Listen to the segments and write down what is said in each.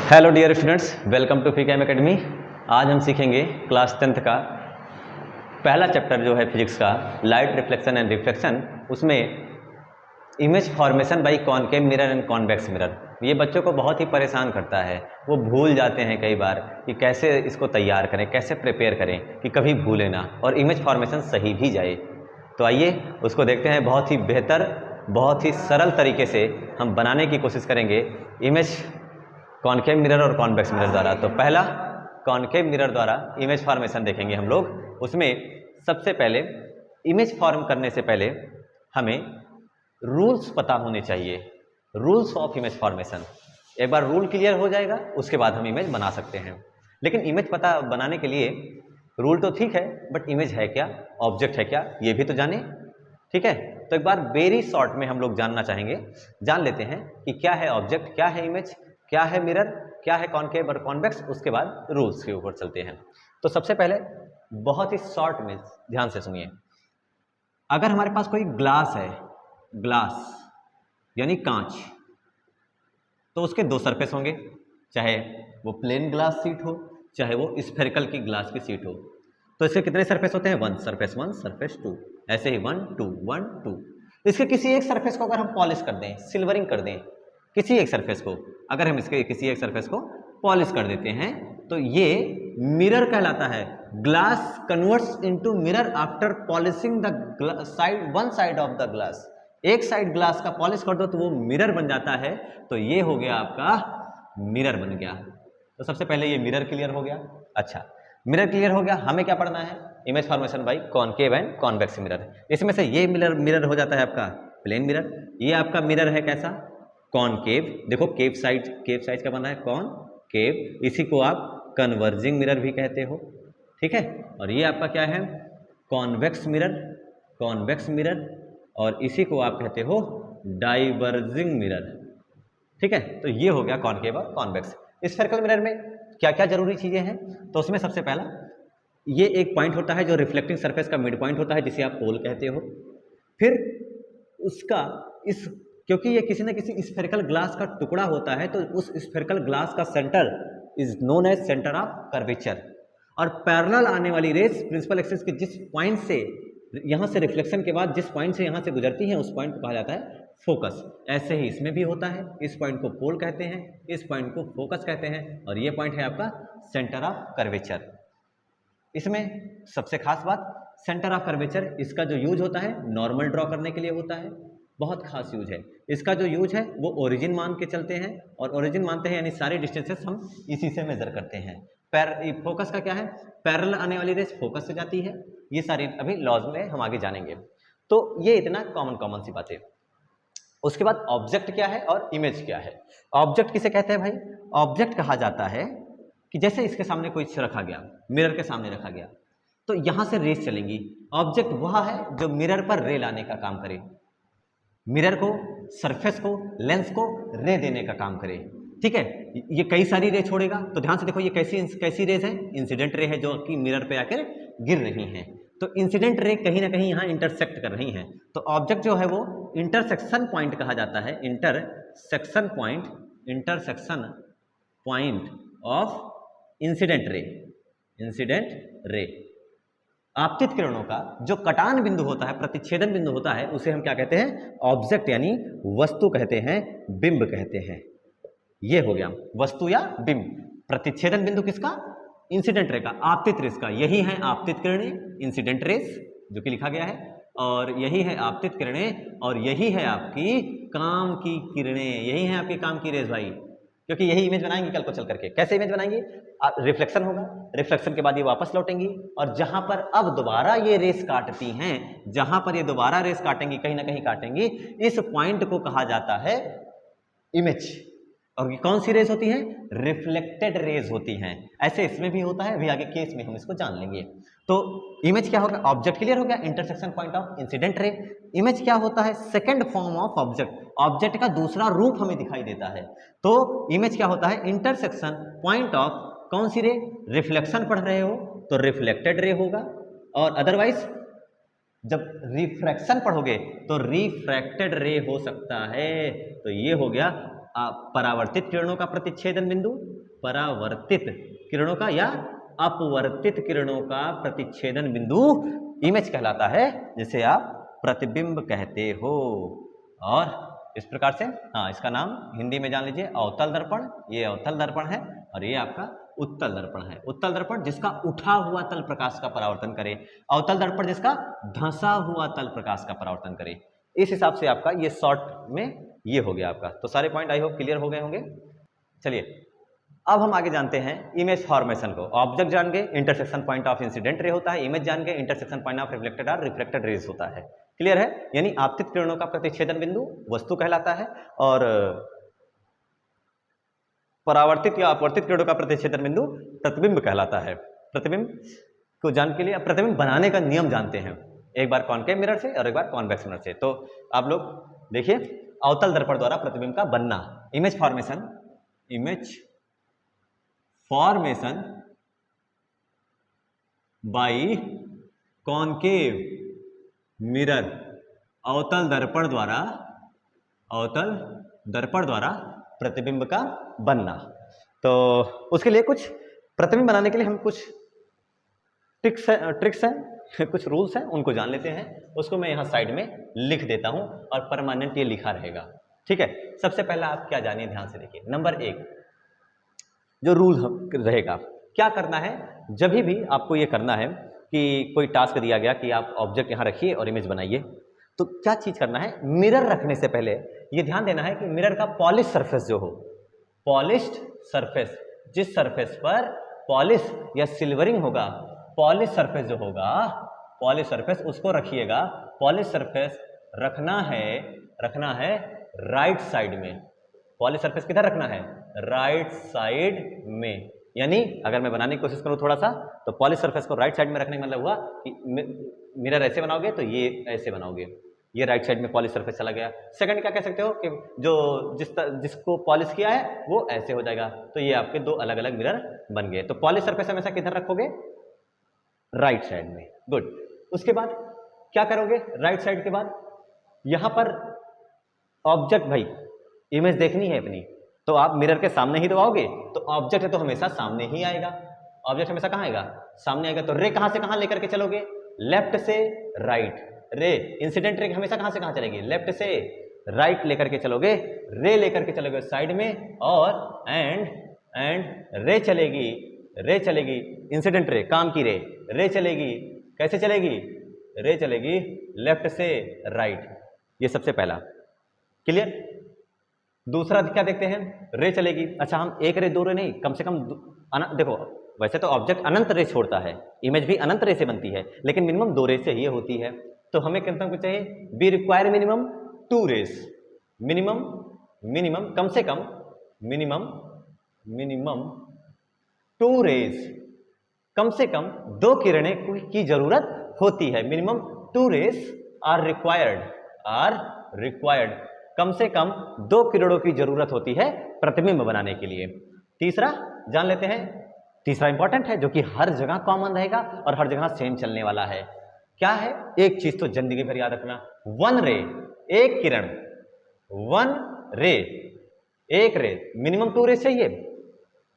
Hello dear students, welcome to फीकेम academy. आज हम सीखेंगे क्लास 10th का पहला चैप्टर जो है फिजिक्स का, लाइट रिफ्लेक्शन एंड रिफ्लेक्शन। उसमें image formation by concave mirror and convex mirror. ये बच्चों को बहुत ही परेशान करता है। वो भूल जाते हैं कई बार कि कैसे इसको तैयार करें, कैसे प्रिपेयर करें कि कभी भूलें ना और इमेज फॉर्मेशन सही भी जाए। तो आइए उसको देखते हैं। बहुत ही बेहतर, बहुत ही सरल तरीके से हम बनाने की कोशिश करेंगे इमेज कॉनकेव मिरर और कॉन्वेक्स मिरर द्वारा। तो पहला कॉनकेव मिरर द्वारा इमेज फॉर्मेशन देखेंगे हम लोग। उसमें सबसे पहले इमेज फॉर्म करने से पहले हमें रूल्स पता होने चाहिए, रूल्स ऑफ इमेज फॉर्मेशन। एक बार रूल क्लियर हो जाएगा उसके बाद हम इमेज बना सकते हैं। लेकिन इमेज पता बनाने के लिए रूल तो ठीक है, बट इमेज है क्या, ऑब्जेक्ट है क्या, ये भी तो जाने। ठीक है, तो एक बार वेरी शॉर्ट में हम लोग जानना चाहेंगे, जान लेते हैं कि क्या है ऑब्जेक्ट, क्या है इमेज, क्या है मिरर, क्या है कॉनकेव और कॉन्वेक्स। उसके बाद रूल्स के ऊपर चलते हैं। तो सबसे पहले बहुत ही शॉर्ट में ध्यान से सुनिए। अगर हमारे पास कोई ग्लास है, ग्लास यानी कांच, तो उसके दो सरफेस होंगे, चाहे वो प्लेन ग्लास शीट हो, चाहे वो स्फेरिकल की ग्लास की शीट हो। तो इसके कितने सरफेस होते हैं? वन सरफेस टू, ऐसे ही 1 2 1 2। इसके किसी एक सरफेस को अगर हम पॉलिश कर दें, सिल्वरिंग कर दें, किसी एक सरफेस को अगर हम इसके किसी एक सरफेस को पॉलिश कर देते हैं, तो ये मिरर कहलाता है। Glass converts into mirror after polishing the side, one side of the glass. एक साइड ग्लास का पॉलिश कर दो तो वो मिरर बन जाता है। तो ये हो गया आपका मिरर बन गया। तो सबसे पहले ये मिरर क्लियर हो गया। अच्छा, मिरर क्लियर हो गया, हमें क्या पढ़ना है? Image formation by concave and convex mirror. इसमें से ये मिरर हो जाता है आपका प्लेन मिरर। ये आपका मिरर है कैसा? कॉनकेव। देखो केव साइड का बना है कॉनकेव। इसी को आप कन्वर्जिंग मिरर भी कहते हो। ठीक है, और ये आपका क्या है? Convex mirror. और इसी को आप कहते हो डाइवर्जिंग मिरर। ठीक है, तो ये हो गया कॉनकेव और कॉन्वेक्स। स्फेरिकल मिरर में क्या क्या जरूरी चीजें हैं? तो उसमें सबसे पहला ये एक पॉइंट होता है जो रिफ्लेक्टिंग सरफेस का मिड पॉइंट होता है, जिसे आप पोल कहते हो। फिर उसका इस, क्योंकि ये किसी न किसी स्फेरिकल ग्लास का टुकड़ा होता है, तो उस स्फेरिकल ग्लास का centre is known as centre of curvature. और पैरेलल आने वाली रेस प्रिंसिपल एक्सिस के जिस पॉइंट से, यहां से रिफ्लेक्शन के बाद जिस पॉइंट से यहां से गुजरती हैं, उस पॉइंट को कहा जाता है फोकस। ऐसे ही इसमें भी होता है। इस पॉइंट को पोल कहते हैं, इस पॉइंट को फोकस कहते हैं, और ये पॉइंट है आपका सेंटर ऑफ कर्वेचर। इसमें सबसे खास बात, सेंटर ऑफ कर्वेचर, इसका जो यूज होता है नॉर्मल ड्रॉ करने के लिए होता है। बहुत खास यूज है इसका। जो यूज है वो ओरिजिन मान के चलते हैं, और ओरिजिन मानते हैं यानी सारी डिस्टेंसेस हम इसी से मेजर करते हैं। फोकस का क्या है? पैरेलल आने वाली रेस फोकस से जाती है। ये सारी अभी लॉज में हम आगे जानेंगे। तो ये इतना कॉमन सी बातें। उसके बाद ऑब्जेक्ट क्या है और इमेज क्या है? ऑब्जेक्ट किसे कहते हैं भाई? ऑब्जेक्ट कहा जाता है कि जैसे इसके सामने कोई रखा गया, मिरर के सामने रखा गया, तो यहां से रेस चलेंगी। ऑब्जेक्ट वह है जो मिरर पर रे लाने का काम करे, मिरर को, सरफेस को, लेंस को रे देने का काम करे। ठीक है, ये कई सारी रे छोड़ेगा। तो ध्यान से देखो, ये कैसी रेज है? इंसिडेंट रे है, जो कि मिरर पे आकर गिर रही हैं। तो इंसिडेंट रे कहीं ना कहीं यहाँ इंटरसेक्ट कर रही हैं। तो ऑब्जेक्ट जो है वो इंटरसेक्शन पॉइंट कहा जाता है। Intersection point of incident ray. आपतित किरणों का जो कटान बिंदु होता है, प्रतिच्छेदन बिंदु होता है, उसे हम क्या कहते हैं? ऑब्जेक्ट यानी वस्तु कहते हैं, बिंब कहते हैं। ये हो गया वस्तु या बिंब। प्रतिच्छेदन बिंदु किसका? इंसिडेंट रे का, आपतित रेस का। यही है आपतित किरणें, इंसिडेंट रेस जो कि लिखा गया है, और यही है आपतित किरणें, और यही है आपकी काम की किरणें। यही है आपकी काम की रेस भाई, क्योंकि यही इमेज बनाएंगे कल को चल करके। कैसे इमेज बनाएंगे? रिफ्लेक्शन होगा, रिफ्लेक्शन के बाद ये वापस लौटेंगी, और जहां पर अब दोबारा ये रेस काटती हैं, जहां पर ये दोबारा रेस काटेंगी, कहीं ना कहीं काटेंगी, इस पॉइंट को कहा जाता है इमेज। और ये कौन सी रेज होती हैं? रिफ्लेक्टेड रेज होती हैं। ऐसे इसमें भी होता है, अभी आगे केस में हम इसको जान लेंगे। तो इमेज क्या होगा? ऑब्जेक्ट क्लियर हो गया, intersection point of incident ray. Image क्या होता है? Second form of object, object का दूसरा रूप हमें दिखाई देता है। तो इमेज क्या होता है? इंटरसेक्शन पॉइंट ऑफ कौन सी रे? रिफ्लेक्शन पढ़ रहे हो तो रिफ्लेक्टेड रे होगा, और अदरवाइज जब रिफ्रैक्शन पढ़ोगे तो रिफ्रैक्टेड रे हो सकता है। तो ये हो गया परावर्तित किरणों का प्रतिच्छेदन बिंदु, परावर्तित किरणों का या अपवर्तित किरणों का प्रतिच्छेदन बिंदु इमेज कहलाता है, जिसे आप प्रतिबिंब कहते हो। और इस प्रकार से हाँ, इसका नाम हिंदी में जान लीजिए अवतल दर्पण। ये अवतल दर्पण है और ये आपका उत्तल दर्पण है। उत्तल दर्पण जिसका उठा हुआ तल प्रकाश का परावर्तन करे, अवतल दर्पण जिसका धंसा हुआ तल प्रकाश का परावर्तन करे। इस हिसाब से आपका ये शॉर्ट में ये हो गया आपका। तो सारे पॉइंट आई होप क्लियर हो गए होंगे। चलिए अब हम आगे जानते हैं इमेज फॉर्मेशन को। ऑब्जेक्ट जान गए, intersection point of incident ray होता है। इमेज जान गए, इंटरसेक्शन पॉइंट ऑफ रिफ्लेक्टेड और रिफ्रैक्टेड रेज होता है। क्लियर है? यानी आपतित किरणों का प्रतिच्छेदन बिंदु वस्तु कहलाता है और परावर्तित या अपवर्तित किरणों का प्रतिच्छेदन बिंदु प्रतिबिंब कहलाता है। प्रतिबिंब को जान के लिए अब प्रतिबिंब बनाने का नियम जानते हैं, एक बार कॉनकेव मिरर से और एक बार कॉन्वेक्स मिरर से। तो आप लोग देखिए, अवतल दर्पण द्वारा प्रतिबिंब का बनना, image formation, image formation by concave mirror, अवतल दर्पण द्वारा प्रतिबिंब का बनना। तो उसके लिए कुछ प्रतिबिंब बनाने के लिए हम कुछ ट्रिक्स हैं, कुछ रूल्स हैं, उनको जान लेते हैं। उसको मैं यहाँ साइड में लिख देता हूँ और परमानेंट ये लिखा रहेगा। ठीक है, सबसे पहला आप क्या जानिए, ध्यान से देखिए। नंबर 1 जो रूल रहेगा, क्या करना है जब भी आपको ये करना है कि कोई टास्क दिया गया कि आप ऑब्जेक्ट यहाँ रखिए और इमेज बनाइए, तो क्या चीज करना है, मिरर रखने से पहले ये ध्यान देना है कि मिरर का पॉलिश सरफेस जो हो, पॉलिश्ड सरफेस, जिस सरफेस पर पॉलिश या सिल्वरिंग होगा, पॉलिश सरफेस जो होगा, पॉलिश सरफेस उसको रखिएगा। पॉलिश सरफेस रखना है राइट साइड में। पॉलिश सरफेस किधर रखना है? राइट साइड में। यानी अगर मैं बनाने की कोशिश करूं थोड़ा सा, तो पॉलिश सरफेस को राइट साइड में रखने का मतलब हुआ कि मिरर ऐसे बनाओगे तो ये ऐसे बनाओगे, ये राइट साइड में पॉलिश सरफेस चला गया। सेकंड क्या कह सकते हो कि जो जिसको पॉलिश किया है वो ऐसे हो जाएगा। तो ये आपके दो अलग अलग मिरर बन गए। तो पॉलिश सरफेस हमेशा किधर रखोगे? राइट साइड में। गुड। उसके बाद क्या करोगे? राइट साइड के बाद यहां पर ऑब्जेक्ट, भाई इमेज देखनी है अपनी, तो आप मिरर के सामने ही दबाओगे, तो ऑब्जेक्ट है तो हमेशा सामने ही आएगा। ऑब्जेक्ट हमेशा कहां आएगा? सामने आएगा। तो रे कहां से कहां लेकर के चलोगे? लेफ्ट से राइट। रे इंसिडेंट रे हमेशा कहां से कहां चलेगी? लेफ्ट से राइट लेकर के चलोगे, रे लेकर के चलोगे साइड में, और एंड रे चलेगी इंसिडेंट रे, काम की रे चलेगी। कैसे चलेगी? रे चलेगी लेफ्ट से राइट। ये सबसे पहला। क्लियर? दूसरा क्या देखते हैं? रे चलेगी। अच्छा, हम एक रे दो रे नहीं, कम से कम देखो, वैसे तो ऑब्जेक्ट अनंत रे छोड़ता है, इमेज भी अनंत रे से बनती है, लेकिन मिनिमम 2 रे से ही होती है। तो हमें कितना कुछ चाहिए? We require minimum 2 rays. Minimum कम से कम मिनिमम 2 रेस, कम से कम 2 किरणें की जरूरत होती है। मिनिमम 2 रेस आर रिक्वायर्ड, कम से कम 2 किरणों की जरूरत होती है प्रतिबिंब बनाने के लिए। तीसरा जान लेते हैं, तीसरा इंपॉर्टेंट है, जो कि हर जगह कॉमन रहेगा और हर जगह सेम चलने वाला है। क्या है? एक चीज तो जिंदगी भर याद रखना, 1 रे, एक किरण, 1 रे, एक रे, मिनिमम 2 रेस चाहिए।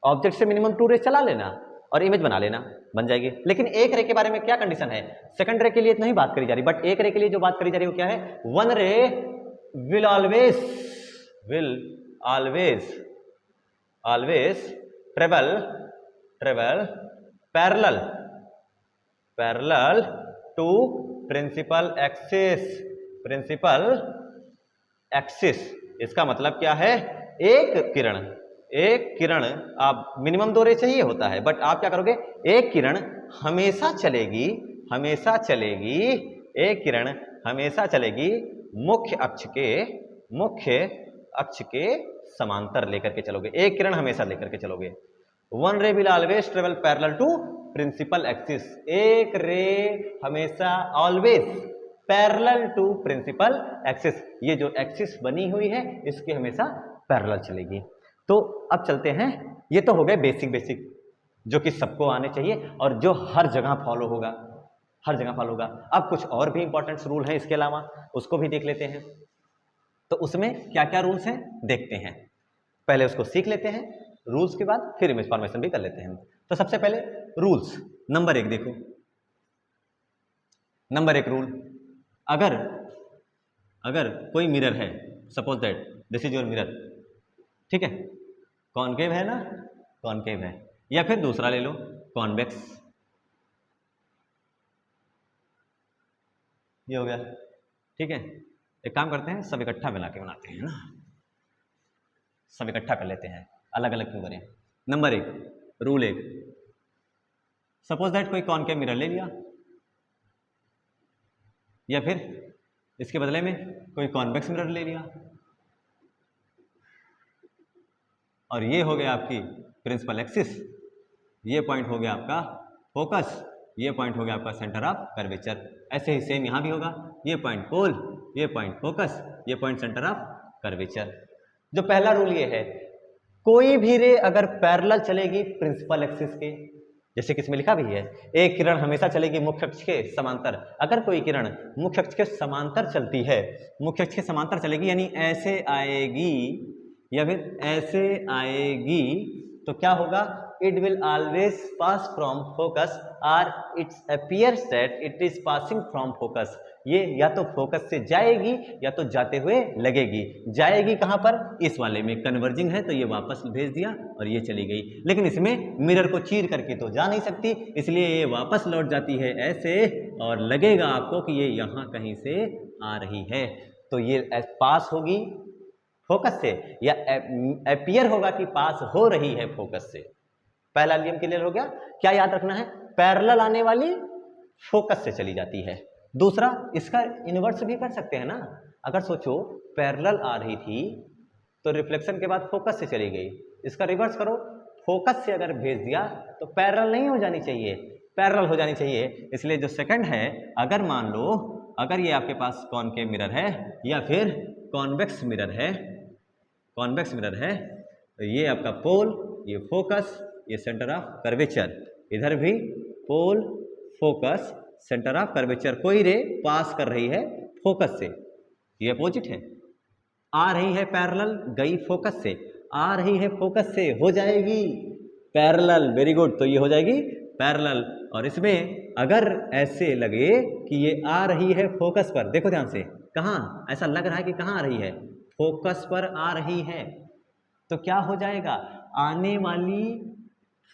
ऑब्जेक्ट से मिनिमम 2 रेस चला लेना और इमेज बना लेना, बन जाएगी। लेकिन एक रे के बारे में क्या कंडीशन है? सेकंड रे के लिए नहीं बात करी जा रही, बट एक रे के लिए जो बात करी जा रही है वो क्या है? 1 रे will always travel parallel to principal axis। इसका मतलब क्या है? एक किरण आप मिनिमम 2 रे चाहिए होता है, बट आप क्या करोगे? एक किरण हमेशा चलेगी मुख्य अक्ष के समांतर लेकर के चलोगे। एक किरण हमेशा लेकर के चलोगे। 1 ray will always travel parallel to principal axis. एक रे हमेशा always parallel to principal axis. ये जो एक्सिस बनी हुई है इसके हमेशा पैरेलल चलेगी। तो अब चलते हैं, ये तो हो गए बेसिक जो कि सबको आने चाहिए और जो हर जगह फॉलो होगा, अब कुछ और भी इंपॉर्टेंट रूल हैं इसके अलावा, उसको भी देख लेते हैं। तो उसमें क्या क्या रूल्स हैं देखते हैं, पहले उसको सीख लेते हैं, रूल्स के बाद फिर इमेज फॉर्मेशन भी कर लेते हैं। तो सबसे पहले रूल्स, नंबर 1 देखो, नंबर 1 रूल, अगर कोई मिरर है, suppose that this is your mirror, ठीक है, कॉनकेव है ना, कॉनकेव है, या फिर दूसरा ले लो कॉन्वेक्स, ये हो गया, ठीक है। एक काम करते हैं, सब इकट्ठा मिला के बनाते हैं ना, सब इकट्ठा कर लेते हैं, अलग अलग क्यों करें। नंबर 1 रूल 1, सपोज दैट कोई कॉनकेव मिरर ले लिया, या फिर इसके बदले में कोई कॉन्वेक्स मिरर ले लिया, और ये हो गया आपकी प्रिंसिपल एक्सिस, ये पॉइंट हो गया आपका फोकस, ये पॉइंट हो गया आपका सेंटर ऑफ कर्वेचर। ऐसे ही सेम यहाँ भी होगा, ये पॉइंट पोल, ये पॉइंट फोकस, ये पॉइंट सेंटर ऑफ कर्वेचर। जो पहला रूल ये है, कोई भी रे अगर पैरेलल चलेगी प्रिंसिपल एक्सिस के, जैसे कि इसमें लिखा भी है, एक किरण हमेशा चलेगी मुख्य अक्ष के समांतर। अगर कोई किरण मुख्य अक्ष के समांतर चलती है, मुख्य अक्ष के समांतर चलेगी यानी ऐसे आएगी या फिर ऐसे आएगी, तो क्या होगा, it will always pass from focus और it's appears that it is passing from focus. ये या तो फोकस से जाएगी या तो जाते हुए लगेगी। जाएगी कहाँ पर, इस वाले में कन्वर्जिंग है तो ये वापस भेज दिया और ये चली गई, लेकिन इसमें मिरर को चीर करके तो जा नहीं सकती, इसलिए ये वापस लौट जाती है ऐसे, और लगेगा आपको कि ये यहाँ कहीं से आ रही है, तो ये पास होगी फोकस से या अपीयर होगा कि पास हो रही है फोकस से। पहला नियम क्लियर हो गया। क्या याद रखना है, पैरेलल आने वाली फोकस से चली जाती है। दूसरा, इसका इन्वर्स भी कर सकते हैं ना, अगर सोचो पैरेलल आ रही थी तो रिफ्लेक्शन के बाद फोकस से चली गई, इसका रिवर्स करो, फोकस से अगर भेज दिया तो पैरेलल नहीं हो जानी चाहिए, पैरेलल हो जानी चाहिए। इसलिए जो सेकंड है, अगर मान लो अगर ये आपके पास कॉनकेव मिरर है या फिर कॉन्वेक्स मिरर है, कॉन्वेक्स मिरर है, तो ये आपका पोल, ये फोकस, ये सेंटर ऑफ कर्वेचर, इधर भी पोल, फोकस, सेंटर ऑफ कर्वेचर, कोई रे पास कर रही है फोकस से, ये अपोजिट है, आ रही है पैरेलल, गई फोकस से, आ रही है फोकस से, हो जाएगी पैरेलल, वेरी गुड, तो ये हो जाएगी पैरेलल। और इसमें अगर ऐसे लगे कि ये आ रही है फोकस पर, देखो ध्यान से, कहाँ ऐसा लग रहा है कि कहाँ आ रही है, फोकस पर आ रही है, तो क्या हो जाएगा, आने वाली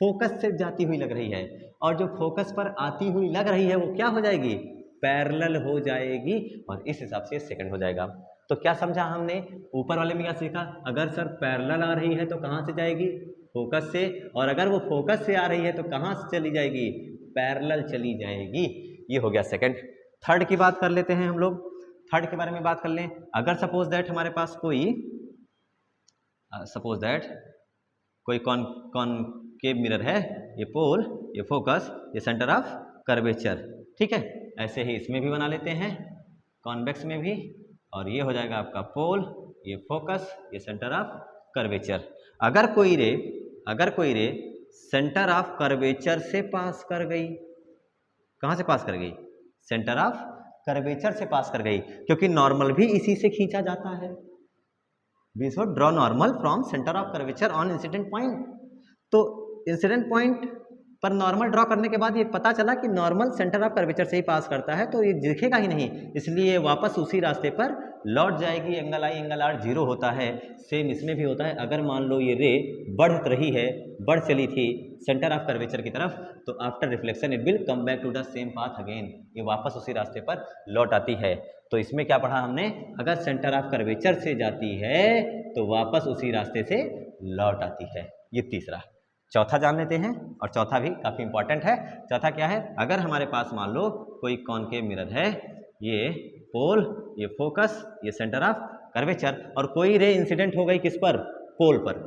फोकस से जाती हुई लग रही है, और जो फोकस पर आती हुई लग रही है वो क्या हो जाएगी, पैरेलल हो जाएगी, और इस हिसाब से सेकंड हो जाएगा। तो क्या समझा हमने, ऊपर वाले में क्या सीखा, अगर सर पैरेलल आ रही है तो कहाँ से जाएगी, फोकस से, और अगर वो फोकस से आ रही है तो कहाँ से चली जाएगी, पैरेलल चली जाएगी। ये हो गया सेकंड। थर्ड की बात कर लेते हैं हम लोग, थर्ड के बारे में बात कर लें। अगर सपोज दैट हमारे पास कोई सपोज दैट कोई कॉनकेव मिरर है, ये पोल, ये फोकस, ये सेंटर ऑफ कर्वेचर, ठीक है, ऐसे ही इसमें भी बना लेते हैं, कॉन्वेक्स में भी, और ये हो जाएगा आपका पोल, ये फोकस, ये सेंटर ऑफ कर्वेचर। अगर कोई रे सेंटर ऑफ कर्वेचर से पास कर गई, कहाँ से पास कर गई, सेंटर ऑफ कर्वेचर से पास कर गई, क्योंकि नॉर्मल भी इसी से खींचा जाता है, we should draw normal from centre of curvature on incident point. तो इंसिडेंट पॉइंट पर नॉर्मल ड्रॉ करने के बाद ये पता चला कि नॉर्मल सेंटर ऑफ कर्वेचर से ही पास करता है, तो ये दिखेगा ही नहीं, इसलिए वापस उसी रास्ते पर लौट जाएगी। एंगल आई एंगल आर 0 होता है, सेम इसमें भी होता है। अगर मान लो ये रे बढ़ रही है, बढ़ चली थी सेंटर ऑफ कर्वेचर की तरफ, तो after reflection it will come back to the same path again, ये वापस उसी रास्ते पर लौट आती है। तो इसमें क्या पढ़ा हमने, अगर सेंटर ऑफ कर्वेचर से जाती है तो वापस उसी रास्ते से लौट आती है। ये तीसरा। चौथा जान लेते हैं, और चौथा भी काफ़ी इंपॉर्टेंट है। चौथा क्या है, अगर हमारे पास मान लो कोई कॉनकेव मिरर है, ये पोल, ये फोकस, ये सेंटर ऑफ कर्वेचर, और कोई रे इंसिडेंट हो गई किस पर, पोल पर,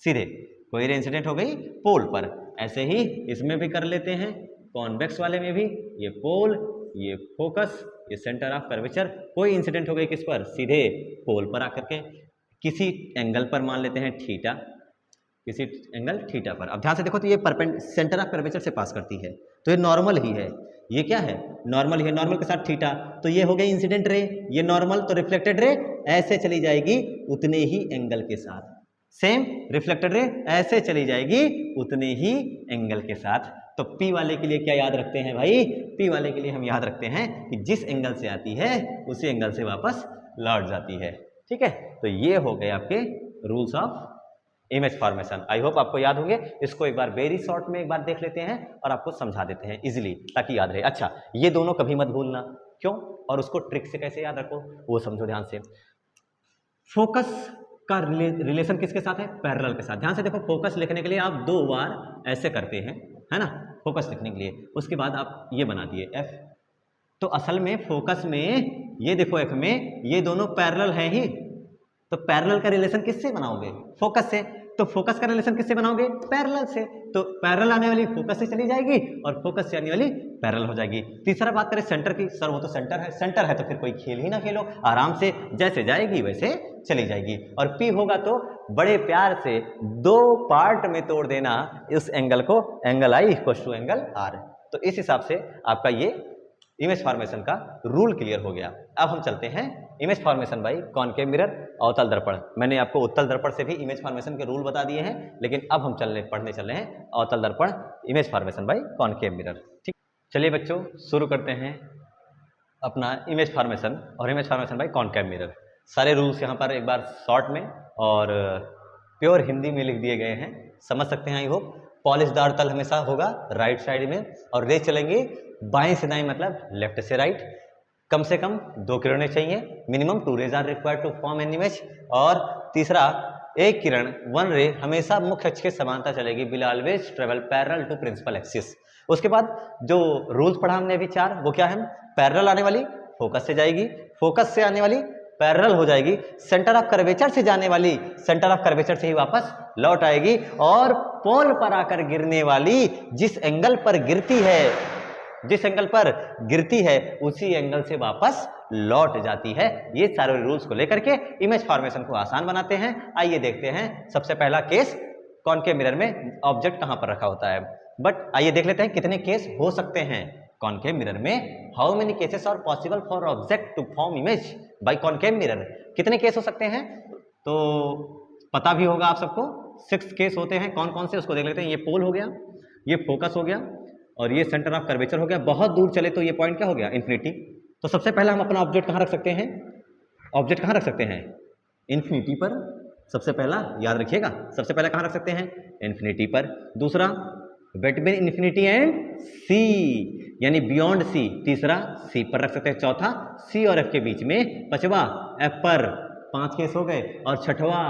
सीधे कोई रे इंसिडेंट हो गई पोल पर। ऐसे ही इसमें भी कर लेते हैं, कॉन्वेक्स वाले में भी, ये पोल, ये फोकस, ये सेंटर ऑफ कर्वेचर, कोई इंसिडेंट हो गई किस पर, सीधे पोल पर आकर के, किसी एंगल पर मान लेते हैं थीटा, किसी एंगल थीटा पर। अब ध्यान से देखो, तो ये सेंटर ऑफ कर्वेचर से पास करती है, तो ये नॉर्मल ही है, ये क्या है, नॉर्मल ही है, नॉर्मल के साथ थीटा, तो ये हो गई इंसिडेंट रे, ये नॉर्मल, तो रिफ्लेक्टेड रे ऐसे चली जाएगी उतने ही एंगल के साथ, सेम रिफ्लेक्टेड रे ऐसे चली जाएगी उतने ही एंगल के साथ। तो P वाले के लिए क्या याद रखते हैं भाई? P वाले के लिए हम याद रखते हैं कि जिस एंगल से आती है उसी एंगल से वापस लौट जाती है। ठीक है, तो ये हो गए आपके rules of image formation. I hope आपको याद होंगे। इसको एक बार वेरी शॉर्ट में एक बार देख लेते हैं और आपको समझा देते हैं इजीली, ताकि याद रहे। अच्छा, ये दोनों कभी मत भूलना, क्यों और उसको ट्रिक से कैसे याद रखो वो समझो ध्यान से। फोकस का रिलेशन किसके साथ है? पैरेलल के साथ। ध्यान से देखो, फोकस लिखने के लिए आप 2 बार ऐसे करते हैं, है ना, फोकस लिखने के लिए। उसके बाद आप ये बना दिए F। तो असल में फोकस में ये देखो F में ये दोनों पैरेलल हैं ही, तो पैरेलल का रिलेशन किससे बनाओगे? फोकस से। तो फोकस का रिलेशन किससे बनाओगे? पैरेलल से। तो पैरेलल आने वाली फोकस से चली जाएगी और फोकस से आने वाली पैरेलल हो जाएगी। तीसरा बात करें सेंटर की, सर वो तो सेंटर है। सेंटर है तो फिर कोई खेल ही ना खेलो, आराम से जैसे जाएगी वैसे चली जाएगी। और P होगा तो बड़े प्यार से 2 पार्ट में तोड़ देना इस एंगल को, angle I equal to angle R। तो इस हिसाब से आपका ये इमेज फॉर्मेशन का रूल क्लियर हो गया। अब हम चलते हैं image formation by concave mirror, अवतल दर्पण। मैंने आपको उत्तल दर्पण से भी इमेज फॉर्मेशन के रूल बता दिए हैं, लेकिन अब हम पढ़ने चल रहे हैं अवतल दर्पण image formation by concave mirror. ठीक, चलिए बच्चों शुरू करते हैं अपना इमेज फॉर्मेशन और image formation by concave mirror. सारे रूल्स यहाँ पर एक बार शॉर्ट में और प्योर हिंदी में लिख दिए गए हैं, समझ सकते हैं आई होप। पॉलिशदार तल हमेशा होगा राइट साइड में और रे चलेंगे बाएं से दाएं, मतलब लेफ्ट से राइट। कम से कम 2 किरणें चाहिए, minimum 2 rays are required to form an image. और तीसरा, एक किरण 1 रे हमेशा मुख्य अक्ष के समांतर चलेगी, will always travel parallel to principal axis. उसके बाद जो रूल्स पढ़ा हमने अभी 4, वो क्या है? पैरेलल आने वाली फोकस से जाएगी, फोकस से आने वाली पैरेलल हो जाएगी, सेंटर ऑफ कर्वेचर से जाने वाली सेंटर ऑफ कर्वेचर से ही वापस लौट आएगी, और पोल पर आकर गिरने वाली जिस एंगल पर गिरती है, जिस एंगल पर गिरती है उसी एंगल से वापस लौट जाती है। ये सारे रूल्स को लेकर के इमेज फॉर्मेशन को आसान बनाते हैं। आइए देखते हैं सबसे पहला केस, कॉनकेव मिरर में ऑब्जेक्ट कहां पर रखा होता है। बट आइए देख लेते हैं कितने केस हो सकते हैं कॉनकेव मिरर में। How many cases are possible for object to form image by concave mirror? कितने केस हो सकते हैं तो पता भी होगा आप सबको। 6 केस होते हैं। कौन कौन से उसको देख लेते हैं। ये पोल हो गया, ये फोकस हो गया, और ये सेंटर ऑफ कर्वेचर हो गया। बहुत दूर चले तो ये पॉइंट क्या हो गया? इन्फिनिटी। तो सबसे पहला हम अपना ऑब्जेक्ट कहाँ रख सकते हैं? ऑब्जेक्ट कहाँ रख सकते हैं? इन्फिनिटी पर। सबसे पहला याद रखिएगा, सबसे पहला कहाँ रख सकते हैं? इन्फिनिटी पर। दूसरा, बिटवीन इन्फिनिटी एंड सी, यानी बियॉन्ड सी। तीसरा, सी पर रख सकते हैं। चौथा, सी और एफ के बीच में। पांचवा, एफ पर। 5 केस हो गए। और छठवा,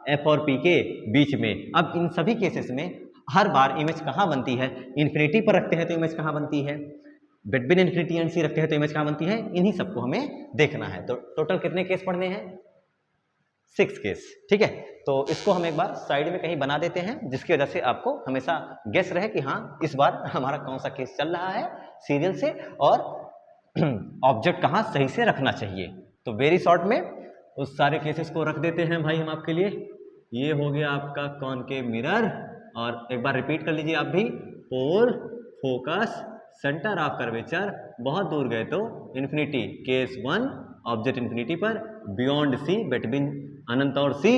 एफ और पी के बीच में। अब इन सभी केसेस में हर बार इमेज कहाँ बनती है? इन्फिनिटी पर रखते हैं तो इमेज कहाँ बनती है? बिटवीन इन्फिनिटी एंड सी रखते हैं तो इमेज कहाँ बनती है? इन्हीं सबको हमें देखना है। तो टोटल कितने केस पढ़ने हैं? 6 केस। ठीक है, तो इसको हम एक बार साइड में कहीं बना देते हैं, जिसकी वजह से आपको हमेशा गेस रहे कि हाँ इस बार हमारा कौन सा केस चल रहा है सीरियल से, और ऑब्जेक्ट कहाँ सही से रखना चाहिए। तो वेरी शॉर्ट में उस सारे केसेस को रख देते हैं भाई हम आपके लिए। ये हो गया आपका कॉनकेव मिरर, और एक बार रिपीट कर लीजिए आप भी। पोल, फोकस, सेंटर ऑफ कर्वेचर, बहुत दूर गए तो इन्फिनिटी। केस 1, ऑब्जेक्ट इन्फिनिटी पर, बियॉन्ड सी, बिटवीन अनंत और सी।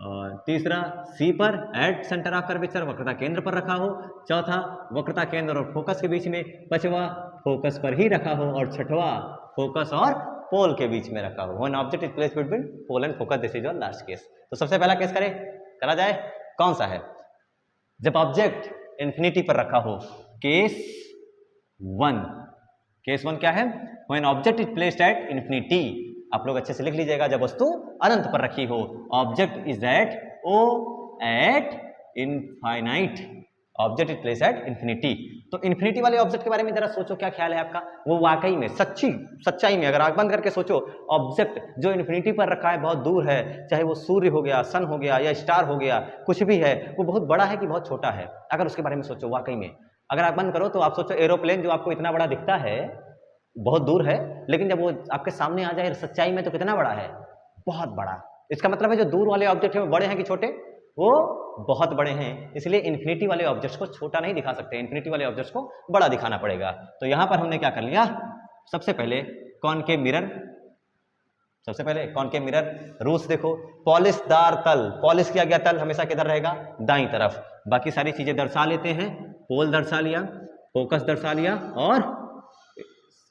और तीसरा, सी पर, एट सेंटर ऑफ कर्वेचर, वक्रता केंद्र पर रखा हो। चौथा, वक्रता केंद्र और फोकस के बीच में। पांचवा, फोकस पर ही रखा हो। और छठवा, फोकस और पोल के बीच में रखा हो। When object is placed between pole and focus, this is your last case. तो सबसे पहला केस करा जाए, कौन सा है? जब ऑब्जेक्ट इन्फिनिटी पर रखा हो, केस 1। केस 1 क्या है? When object is placed at infinity. आप लोग अच्छे से लिख लीजिएगा, जब वस्तु अनंत पर रखी हो। Object is at O at infinite, object is placed at infinity. तो इन्फिनिटी वाले ऑब्जेक्ट के बारे में जरा सोचो, क्या ख्याल है आपका? वो वाकई में सच्चाई में अगर आंख बंद करके सोचो, ऑब्जेक्ट जो इन्फिनिटी पर रखा है बहुत दूर है, चाहे वो सूर्य हो गया, सन हो गया, या स्टार हो गया, कुछ भी है, वो बहुत बड़ा है कि बहुत छोटा है? अगर उसके बारे में सोचो वाकई में, अगर आप बंद करो तो आप सोचो एरोप्लेन जो आपको इतना बड़ा दिखता है बहुत दूर है, लेकिन जब वो आपके सामने आ जाए सच्चाई में तो कितना बड़ा है? बहुत बड़ा। इसका मतलब है जो दूर वाले ऑब्जेक्ट है वो बड़े हैं कि छोटे? वो बहुत बड़े हैं। इसलिए इन्फिनिटी वाले ऑब्जेक्ट्स को छोटा नहीं दिखा सकते, इन्फिनिटी वाले ऑब्जेक्ट्स को बड़ा दिखाना पड़ेगा। तो यहां पर हमने क्या कर लिया? सबसे पहले कॉनकेव मिरर सबसे पहले कॉनकेव मिरर रूल्स देखो, पॉलिशदार तल, पॉलिश किया गया तल हमेशा किधर रहेगा, दाईं तरफ। बाकी सारी चीजें दर्शा लेते हैं, पोल दर्शा लिया, फोकस दर्शा लिया, और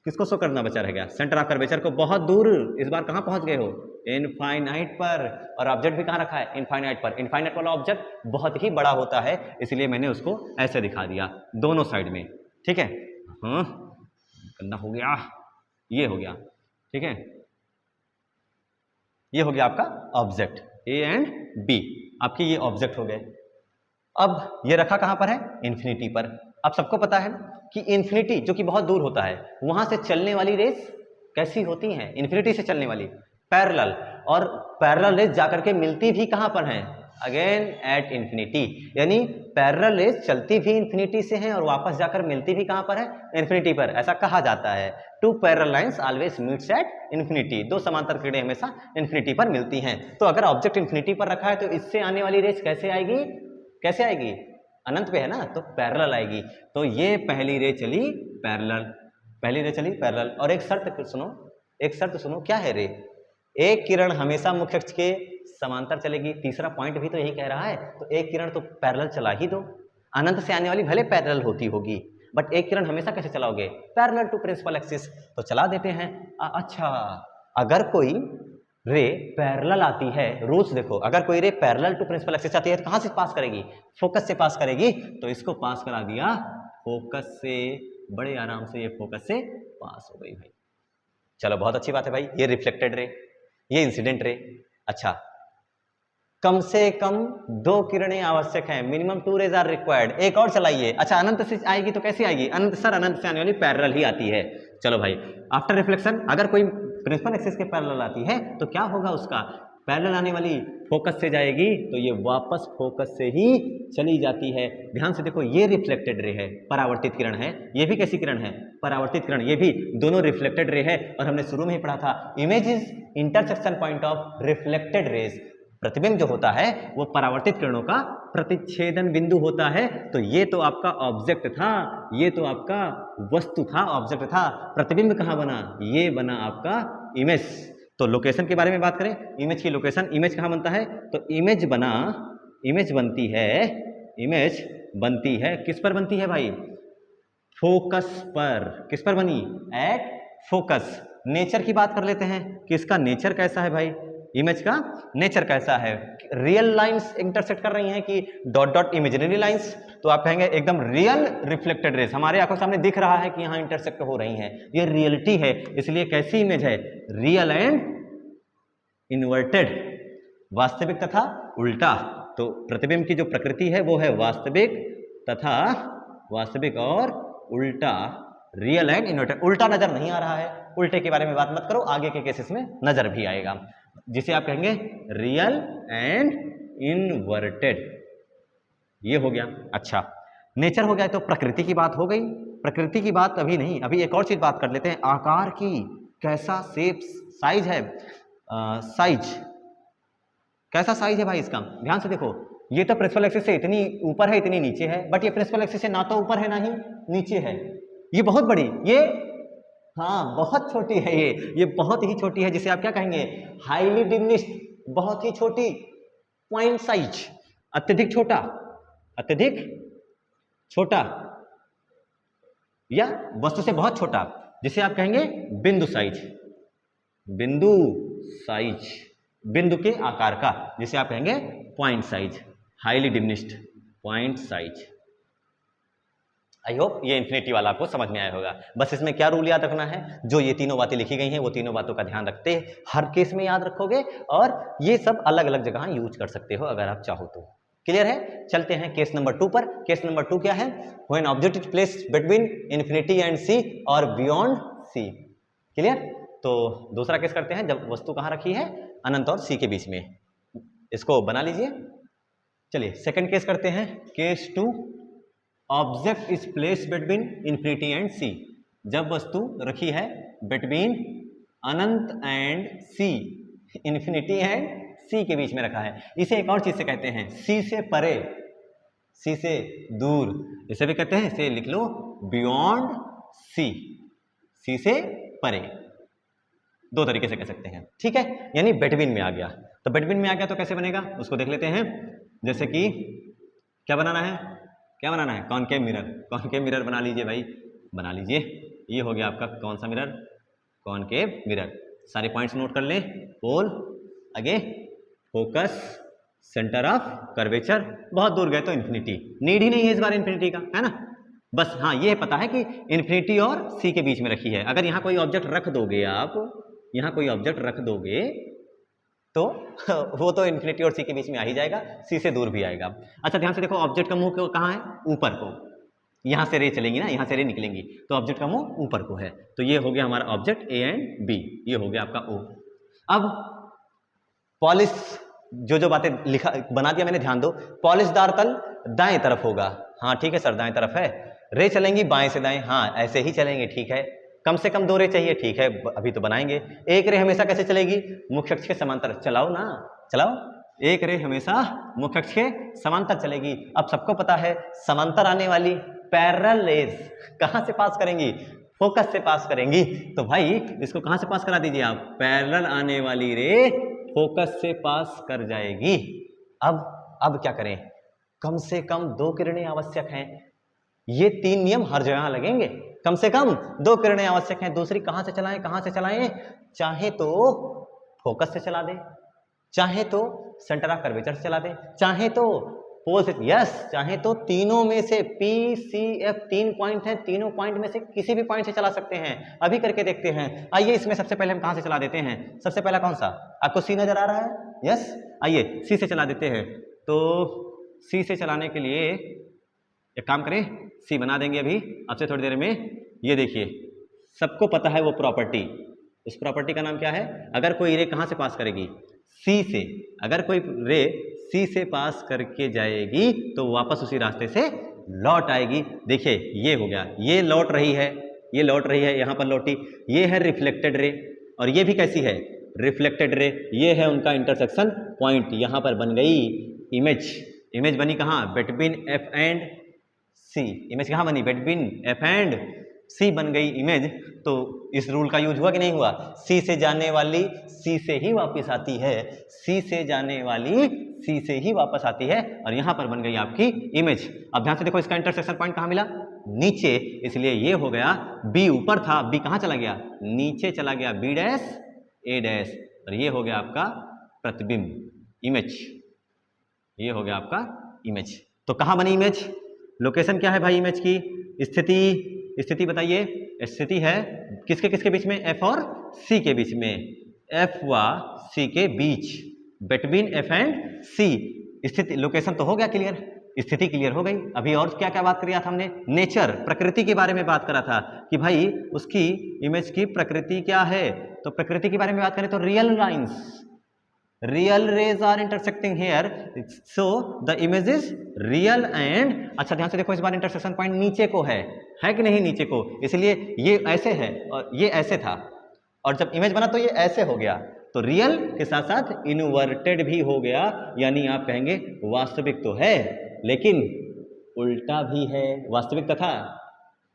किसको शो करना बचा रह गया, सेंटर ऑफ कर्वेचर को। बहुत दूर इस बार कहां पहुंच गए हो, इनफाइनाइट पर, और ऑब्जेक्ट भी कहां रखा है, इनफाइनाइट पर। इनफाइनाइट वाला ऑब्जेक्ट बहुत ही बड़ा होता है, इसलिए मैंने उसको ऐसे दिखा दिया दोनों साइड में, ठीक है। हाँ गंदा हो गया, ये हो गया, ठीक है, ये हो गया आपका ऑब्जेक्ट ए एंड बी, आपके ये ऑब्जेक्ट हो गए। अब ये रखा कहां पर है, इन्फिनिटी पर। अब सबको पता है कि इन्फिनिटी जो कि बहुत दूर होता है, वहां से चलने वाली रेस कैसी होती हैं, इन्फिनिटी से चलने वाली पैरेलल, और पैरेलल रेस जाकर के मिलती भी कहां पर हैं, अगेन एट इन्फिनिटी। यानी पैरेलल रेस चलती भी इन्फिनिटी से हैं और वापस जाकर मिलती भी कहां पर है, इन्फिनिटी पर। ऐसा कहा जाता है, two parallel lines always meets at infinity, दो समांतर किरणें हमेशा इन्फिनिटी पर मिलती हैं। तो अगर ऑब्जेक्ट इन्फिनिटी पर रखा है तो इससे आने वाली रेस कैसे आएगी, कैसे आएगी, अनंत पे है ना, तो पैरेलल आएगी। तो ये पहली रे चली पैरेलल, पहली रे चली पैरेलल। और एक शर्त सुनो, एक शर्त सुनो, क्या है रे, एक किरण हमेशा मुख्य अक्ष के समांतर चलेगी, तीसरा पॉइंट भी तो यही कह रहा है, तो एक किरण तो पैरेलल चला ही दो। अनंत से आने वाली भले पैरेलल होती होगी, बट एक किरण हमेशा कैसे चलाओगे, पैरेलल टू प्रिंसिपल एक्सिस, तो चला देते हैं। अच्छा, अगर कोई रे पैरेलल आती है, रूल्स देखो, अगर कोई ray parallel to principal axis आती है तो कहां से पास करेगी, फोकस से पास करेगी, तो इसको पास करा दिया फोकस से, बड़े आराम से ये फोकस से पास हो गई भाई। चलो बहुत अच्छी बात है भाई, ये रिफ्लेक्टेड रे, ये इंसिडेंट रे। अच्छा, कम से कम 2 किरणें आवश्यक हैं, मिनिमम 2 रेज आर रिक्वायर्ड। एक और चलाइए। अच्छा, अनंत से आएगी तो कैसी आएगी, अनंत सर, अनंत से आने वाली पैरेलल ही आती है। चलो भाई, आफ्टर रिफ्लेक्शन अगर कोई प्रिंसिपल एक्सिस के पैरेलल आती है तो क्या होगा, उसका पैरेलल आने वाली फोकस से जाएगी तो ये वापस फोकस से ही चली जाती है। ध्यान से देखो, ये रिफ्लेक्टेड रे है, परावर्तित किरण है, ये भी कैसी किरण है, परावर्तित किरण, ये भी दोनों रिफ्लेक्टेड रे है। और हमने शुरू में ही पढ़ा था, image is intersection point of reflected raise. प्रतिबिंब जो होता है वो परावर्तित किरणों का प्रतिच्छेदन बिंदु होता है। तो ये तो आपका ऑब्जेक्ट था, ये तो आपका वस्तु था, ऑब्जेक्ट था। प्रतिबिंब कहाँ बना, ये बना आपका इमेज। तो लोकेशन के बारे में बात करें, इमेज की लोकेशन, इमेज कहाँ बनता है, तो इमेज बना, इमेज बनती है, इमेज बनती है किस पर बनती है भाई, फोकस पर। किस पर बनी, एट फोकस। नेचर की बात कर लेते हैं कि इसका नेचर कैसा है भाई, इमेज का नेचर कैसा है। रियल लाइंस इंटरसेक्ट कर रही हैं कि डॉट डॉट इमेजिनरी लाइंस, तो आप कहेंगे एकदम रियल रिफ्लेक्टेड रेस हमारे आंखों सामने दिख रहा है कि यहाँ इंटरसेक्ट हो रही हैं, ये रियलिटी है। इसलिए कैसी इमेज है, रियल एंड इन्वर्टेड, वास्तविक तथा उल्टा। तो प्रतिबिंब की जो प्रकृति है वो है वास्तविक तथा, वास्तविक और उल्टा, रियल एंड इन्वर्टेड। उल्टा नजर नहीं आ रहा है, उल्टे के बारे में बात मत करो, आगे के केसेस में नजर भी आएगा, जिसे आप कहेंगे रियल एंड इनवर्टेड। ये हो गया। अच्छा, नेचर हो गया, तो प्रकृति की बात हो गई। प्रकृति की बात अभी नहीं, अभी एक और चीज बात कर लेते हैं, आकार की, कैसा शेप, साइज है, साइज कैसा साइज है भाई इसका। ध्यान से देखो, ये तो प्रिंसिपल एक्सिस से इतनी ऊपर है, इतनी नीचे है, बट ये प्रिंसिपल एक्सिस से ना तो ऊपर है ना ही नीचे है। ये बहुत बड़ी, ये हाँ बहुत छोटी है, ये बहुत ही छोटी है, जिसे आप क्या कहेंगे, हाईली डिमिनिश्ड, बहुत ही छोटी, पॉइंट साइज, अत्यधिक छोटा, अत्यधिक छोटा, या वस्तु से बहुत छोटा, जिसे आप कहेंगे बिंदु साइज, बिंदु साइज, बिंदु के आकार का, जिसे आप कहेंगे point size, highly diminished point size. I hope ये इन्फिनिटी वाला आपको समझ में आया होगा। बस इसमें क्या रूल याद रखना है, जो ये तीनों बातें लिखी गई हैं वो तीनों बातों का ध्यान रखते हर केस में याद रखोगे, और ये सब अलग अलग जगह यूज कर सकते हो अगर आप चाहो तो। क्लियर है। चलते हैं केस नंबर 2 पर। केस नंबर 2 क्या है, when object is placed between infinity and C और बियॉन्ड सी। क्लियर। तो दूसरा केस करते हैं, जब वस्तु कहाँ रखी है, अनंत और सी के बीच में। इसको बना लीजिए। चलिए सेकंड केस करते हैं, case 2, object is placed between infinity and C. जब वस्तु रखी है बिटवीन अनंत and C, infinity and C के बीच में रखा है। इसे एक और चीज से कहते हैं, सी से परे, सी से दूर, इसे भी कहते हैं, इसे लिख लो बियॉन्ड सी, सी से परे। दो तरीके से कह सकते हैं, ठीक है, यानी बिटवीन में आ गया। तो बिटवीन में आ गया तो कैसे बनेगा उसको देख लेते हैं। जैसे कि क्या बनाना है, क्या बनाना है, कॉनकेव मिरर। कॉनकेव मिरर बना लीजिए भाई, बना लीजिए। ये हो गया आपका कौन सा मिरर, कॉनकेव मिरर। सारे पॉइंट्स नोट कर लें। पोल, आगे फोकस, सेंटर ऑफ कर्वेचर, बहुत दूर गए तो इन्फिनिटी, नीड ही नहीं है इस बार इन्फिनिटी का, है ना। बस हाँ ये पता है कि इन्फिनिटी और सी के बीच में रखी है। अगर यहाँ कोई ऑब्जेक्ट रख दोगे आप, यहाँ कोई ऑब्जेक्ट रख दोगे तो वो तो इन्फिनिटी और सी के बीच में आ ही जाएगा, सी से दूर भी आएगा। अच्छा ध्यान से देखो, ऑब्जेक्ट का मुंह कहाँ है, ऊपर को। यहाँ से रे चलेंगी ना, यहाँ से रे निकलेंगी, तो ऑब्जेक्ट का मुंह ऊपर को है। तो ये हो गया हमारा ऑब्जेक्ट ए एंड बी, ये हो गया आपका ओ। अब पॉलिश, जो बातें लिखा बना दिया मैंने, ध्यान दो। पॉलिशदार तल दाएं तरफ होगा, हाँ ठीक है सर दाएं तरफ है। रे चलेंगी बाएं से दाएं, हाँ ऐसे ही चलेंगे, ठीक है। कम से कम 2 रे चाहिए, ठीक है अभी तो बनाएंगे। एक रे हमेशा कैसे चलेगी, मुख्य अक्ष के समांतर। चलाओ ना, चलाओ। एक रे हमेशा मुख्य अक्ष के समांतर चलेगी। अब सबको पता है समांतर आने वाली पैरेलल रेज कहां से पास करेंगी, फोकस से पास करेंगी। तो भाई इसको कहां से पास करा दीजिए आप, पैरेलल आने वाली रे फोकस से पास कर जाएगी। अब क्या करें, कम से कम 2 किरणें आवश्यक हैं। ये 3 नियम हर जगह लगेंगे, कम से कम 2 किरणें आवश्यक हैं। दूसरी कहां से चलाएं, कहां से चलाएं, चाहे तो फोकस से चला दे, चाहे तो सेंटर ऑफ कर्वेचर से चला दे, चाहे तो पोल से, यस चाहे तो तीनों में से पी सी एफ 3 पॉइंट हैं, तीनों पॉइंट में से किसी भी पॉइंट से चला सकते हैं। अभी करके देखते हैं। आइए इसमें सबसे पहले हम कहां से चला देते हैं, सबसे पहला कौन सा, आपको सी नजर आ रहा है, यस आइए सी से चला देते हैं। तो सी से चलाने के लिए एक काम करें, सी बना देंगे अभी आपसे थोड़ी देर में। ये देखिए सबको पता है वो प्रॉपर्टी, उस प्रॉपर्टी का नाम क्या है, अगर कोई रे कहां से पास करेगी, सी से, अगर कोई रे सी से पास करके जाएगी तो वापस उसी रास्ते से लौट आएगी। देखिए ये हो गया, ये लौट रही है, ये लौट रही है, यहां पर लौटी। ये है रिफ्लेक्टेड रे, और ये भी कैसी है, रिफ्लेक्टेड रे। ये है उनका इंटरसेक्शन पॉइंट, यहां पर बन गई इमेज। इमेज बनी कहां, between F and C. Image कहां बनी, बिटवीन एफ एंड सी बन गई इमेज। तो इस रूल का यूज हुआ कि नहीं हुआ, सी से जाने वाली सी से ही वापस आती है, सी से जाने वाली सी से ही वापस आती है, और यहां पर बन गई आपकी इमेज। अब ध्यान से देखो, इसका इंटरसेक्शन पॉइंट कहां मिला, नीचे, इसलिए ये हो गया, बी ऊपर था, बी कहां चला गया, नीचे चला गया, बी डैश ए डैश, और ये हो गया आपका प्रतिबिंब, इमेज। ये हो गया आपका इमेज। तो कहां बनी इमेज, लोकेशन क्या है भाई इमेज की, स्थिति बताइए। स्थिति है किसके किसके बीच में, एफ और सी के बीच में, एफ व सी के बीच, बिटवीन एफ एंड सी। स्थिति, लोकेशन तो हो गया क्लियर, स्थिति क्लियर हो गई। अभी और क्या क्या बात करी था हमने, नेचर, प्रकृति के बारे में बात करा था कि भाई उसकी इमेज की प्रकृति क्या है। तो प्रकृति के बारे में बात करें तो real lines, real rays are intersecting here, so the image is real and. अच्छा ध्यान से देखो, इस बार इंटरसेक्शन पॉइंट नीचे को है कि नहीं, नीचे को, इसलिए ये ऐसे है और ये ऐसे था, और जब इमेज बना तो ये ऐसे हो गया। तो रियल के साथ साथ इनवर्टेड भी हो गया, यानी आप कहेंगे वास्तविक तो है लेकिन उल्टा भी है, वास्तविक तथा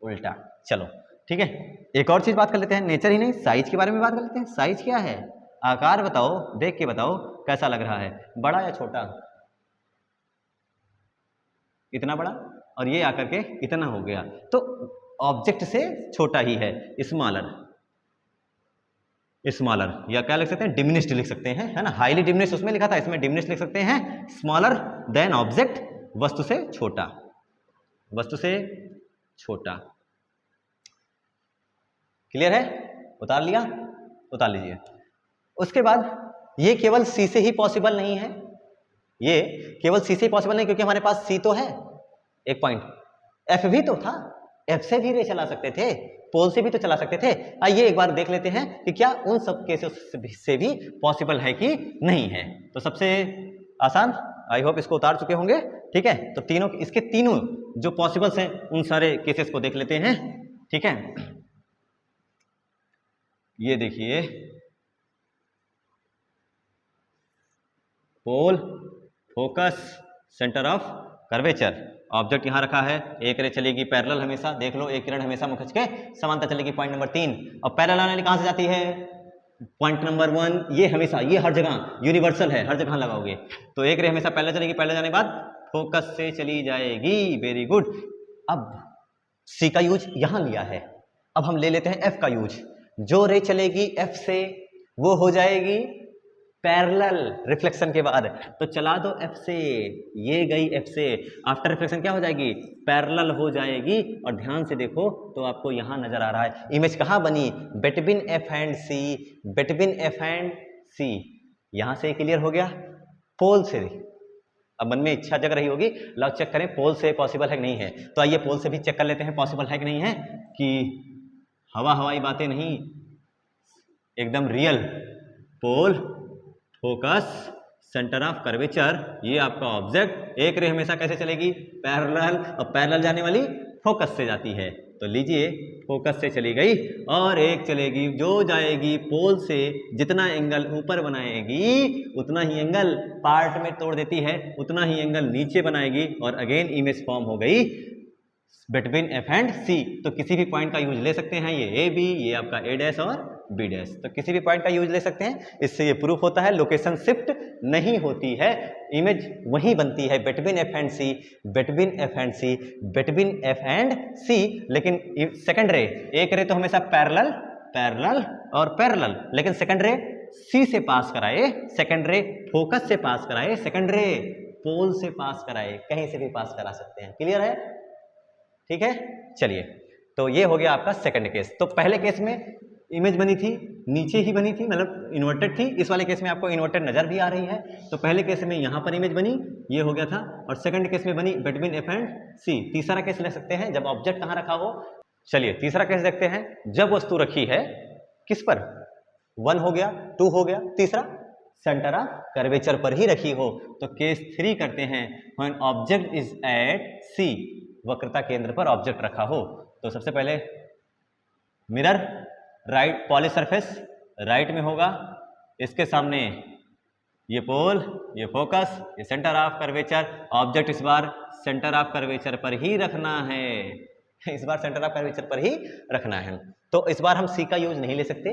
उल्टा। चलो ठीक है, एक और चीज बात कर लेते हैं, नेचर ही नहीं साइज के बारे में बात कर लेते हैं। साइज क्या है, आकार बताओ, देख के बताओ कैसा लग रहा है, बड़ा या छोटा, इतना बड़ा, और ये आकर के इतना हो गया, तो ऑब्जेक्ट से छोटा ही है, स्मॉलर, स्मॉलर, या क्या लिख सकते हैं, डिमिनिश्ड लिख सकते हैं, है ना। हाईली डिमिनिश्ड उसमें लिखा था, इसमें डिमिनिश्ड लिख सकते हैं, स्मॉलर देन ऑब्जेक्ट, वस्तु से छोटा, वस्तु से छोटा। क्लियर है, उतार लिया, उतार लीजिए। उसके बाद ये केवल सी से ही पॉसिबल नहीं है, ये केवल सी से ही पॉसिबल नहीं, क्योंकि हमारे पास सी तो है एक पॉइंट, एफ भी तो था, एफ से भी रे चला सकते थे, पोल से भी तो चला सकते थे। आइए एक बार देख लेते हैं कि क्या उन सब केसेस से भी पॉसिबल है कि नहीं है। तो सबसे आसान, आई होप इसको उतार चुके होंगे, ठीक है। तो तीनों, इसके तीनों जो पॉसिबल्स हैं उन सारे केसेस को देख लेते हैं, ठीक है। ये देखिए, pole, focus, centre of curvature, object यहां रखा है, एक रे चलेगी पैरेलल हमेशा, देख लो एक किरण हमेशा मुख्य के समांतर चलेगी, पॉइंट नंबर 3। और पैरेलल आने कहां से जाती है, पॉइंट नंबर 1 ये हमेशा, ये हर जगह यूनिवर्सल है, हर जगह लगाओगे। तो एक रे हमेशा पहले चलेगी, पहले जाने के बाद फोकस से चली जाएगी। Very good. अब सी का यूज यहां लिया है, अब हम ले लेते हैं एफ का यूज। जो रे चलेगी एफ से वो हो जाएगी पैरेलल रिफ्लेक्शन के बाद, तो चला दो एफ से, ये गई एफ से, आफ्टर रिफ्लेक्शन क्या हो जाएगी, पैरेलल हो जाएगी। और ध्यान से देखो तो आपको यहां नजर आ रहा है इमेज कहां बनी, between F and C, between F and C. यहां से क्लियर हो गया। पोल से, अब मन में इच्छा जग रही होगी, लाओ चेक करें पोल से पॉसिबल है कि नहीं है। तो आइए पोल से भी चेक कर लेते हैं पॉसिबल है कि नहीं है, कि हवाई बातें नहीं, एकदम real. Pole, focus, centre of curvature, ये आपका ऑब्जेक्ट। एक रे हमेशा कैसे चलेगी, पैरेलल, और पैरेलल जाने वाली फोकस से जाती है। तो लीजिए फोकस से चली गई, और एक चलेगी जो जाएगी पोल से, जितना एंगल ऊपर बनाएगी उतना ही एंगल पार्ट में तोड़ देती है, उतना ही एंगल नीचे बनाएगी, और अगेन इमेज फॉर्म हो गई बिटवीन एफ एंड सी। तो किसी भी पॉइंट का यूज ले सकते हैं, ये ए बी, ये आपका ए डैश और बी डैश, तो किसी भी पॉइंट का यूज ले सकते हैं। इससे ये प्रूफ होता है लोकेशन शिफ्ट नहीं होती है, इमेज वहीं बनती है between F and C, between F and C, between F and C. लेकिन सेकंड रे, एक रे तो हमेशा पैरेलल, पैरेलल और पैरेलल, लेकिन सेकंड रे सी से पास कराए, सेकंड रे फोकस से पास कराए, सेकंड रे पोल से पास कराए, कहीं से भी पास करा सकते हैं। क्लियर है, ठीक है। चलिए, तो ये हो गया आपका सेकंड केस। तो पहले केस में इमेज बनी थी, नीचे ही बनी थी, मतलब इन्वर्टेड थी। इस वाले केस में आपको इन्वर्टेड नजर भी आ रही है। तो पहले केस में यहां पर इमेज बनी, ये हो गया था, और सेकंड केस में बनी बिटवीन एफ एंड सी। तीसरा केस ले सकते हैं जब ऑब्जेक्ट कहां रखा हो। चलिए तीसरा केस देखते हैं, जब वस्तु रखी है किस पर, 1 हो गया, 2 हो गया, तीसरा सेंटर ऑफ कर्वेचर पर ही रखी हो। तो केस 3 करते हैं, व्हेन ऑब्जेक्ट इज एट सी, वक्रता केंद्र पर ऑब्जेक्ट रखा हो। तो सबसे पहले mirror, right, polish surface right में होगा, इसके सामने ये पोल, ये फोकस, ये सेंटर ऑफ कर्वेचर। ऑब्जेक्ट इस बार सेंटर ऑफ कर्वेचर पर ही रखना है, इस बार सेंटर ऑफ कर्वेचर पर ही रखना है। तो इस बार हम सी का यूज नहीं ले सकते,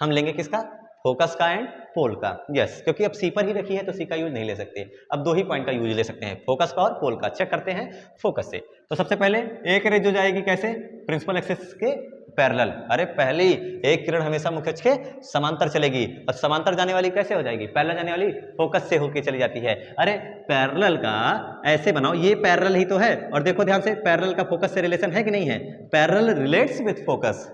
हम लेंगे किसका, फोकस का एंड पोल का। यस, क्योंकि अब सी पर ही रखी है तो सी का यूज नहीं ले सकते। अब 2 ही पॉइंट का यूज ले सकते हैं, फोकस का और पोल का। चेक करते हैं फोकस से। तो सबसे पहले एक रे जो जाएगी कैसे, प्रिंसिपल एक्सिस के पैरेलल। अरे पहली एक किरण हमेशा मुख्य अक्ष के समांतर चलेगी, और समांतर जाने वाली कैसे हो जाएगी, पैरेलल जाने वाली फोकस से होके चली जाती है। अरे पैरेलल का ऐसे बनाओ, ये पैरेलल ही तो है, और देखो ध्यान से पैरेलल का फोकस से रिलेशन है कि नहीं है, पैरेलल रिलेट्स विथ फोकस।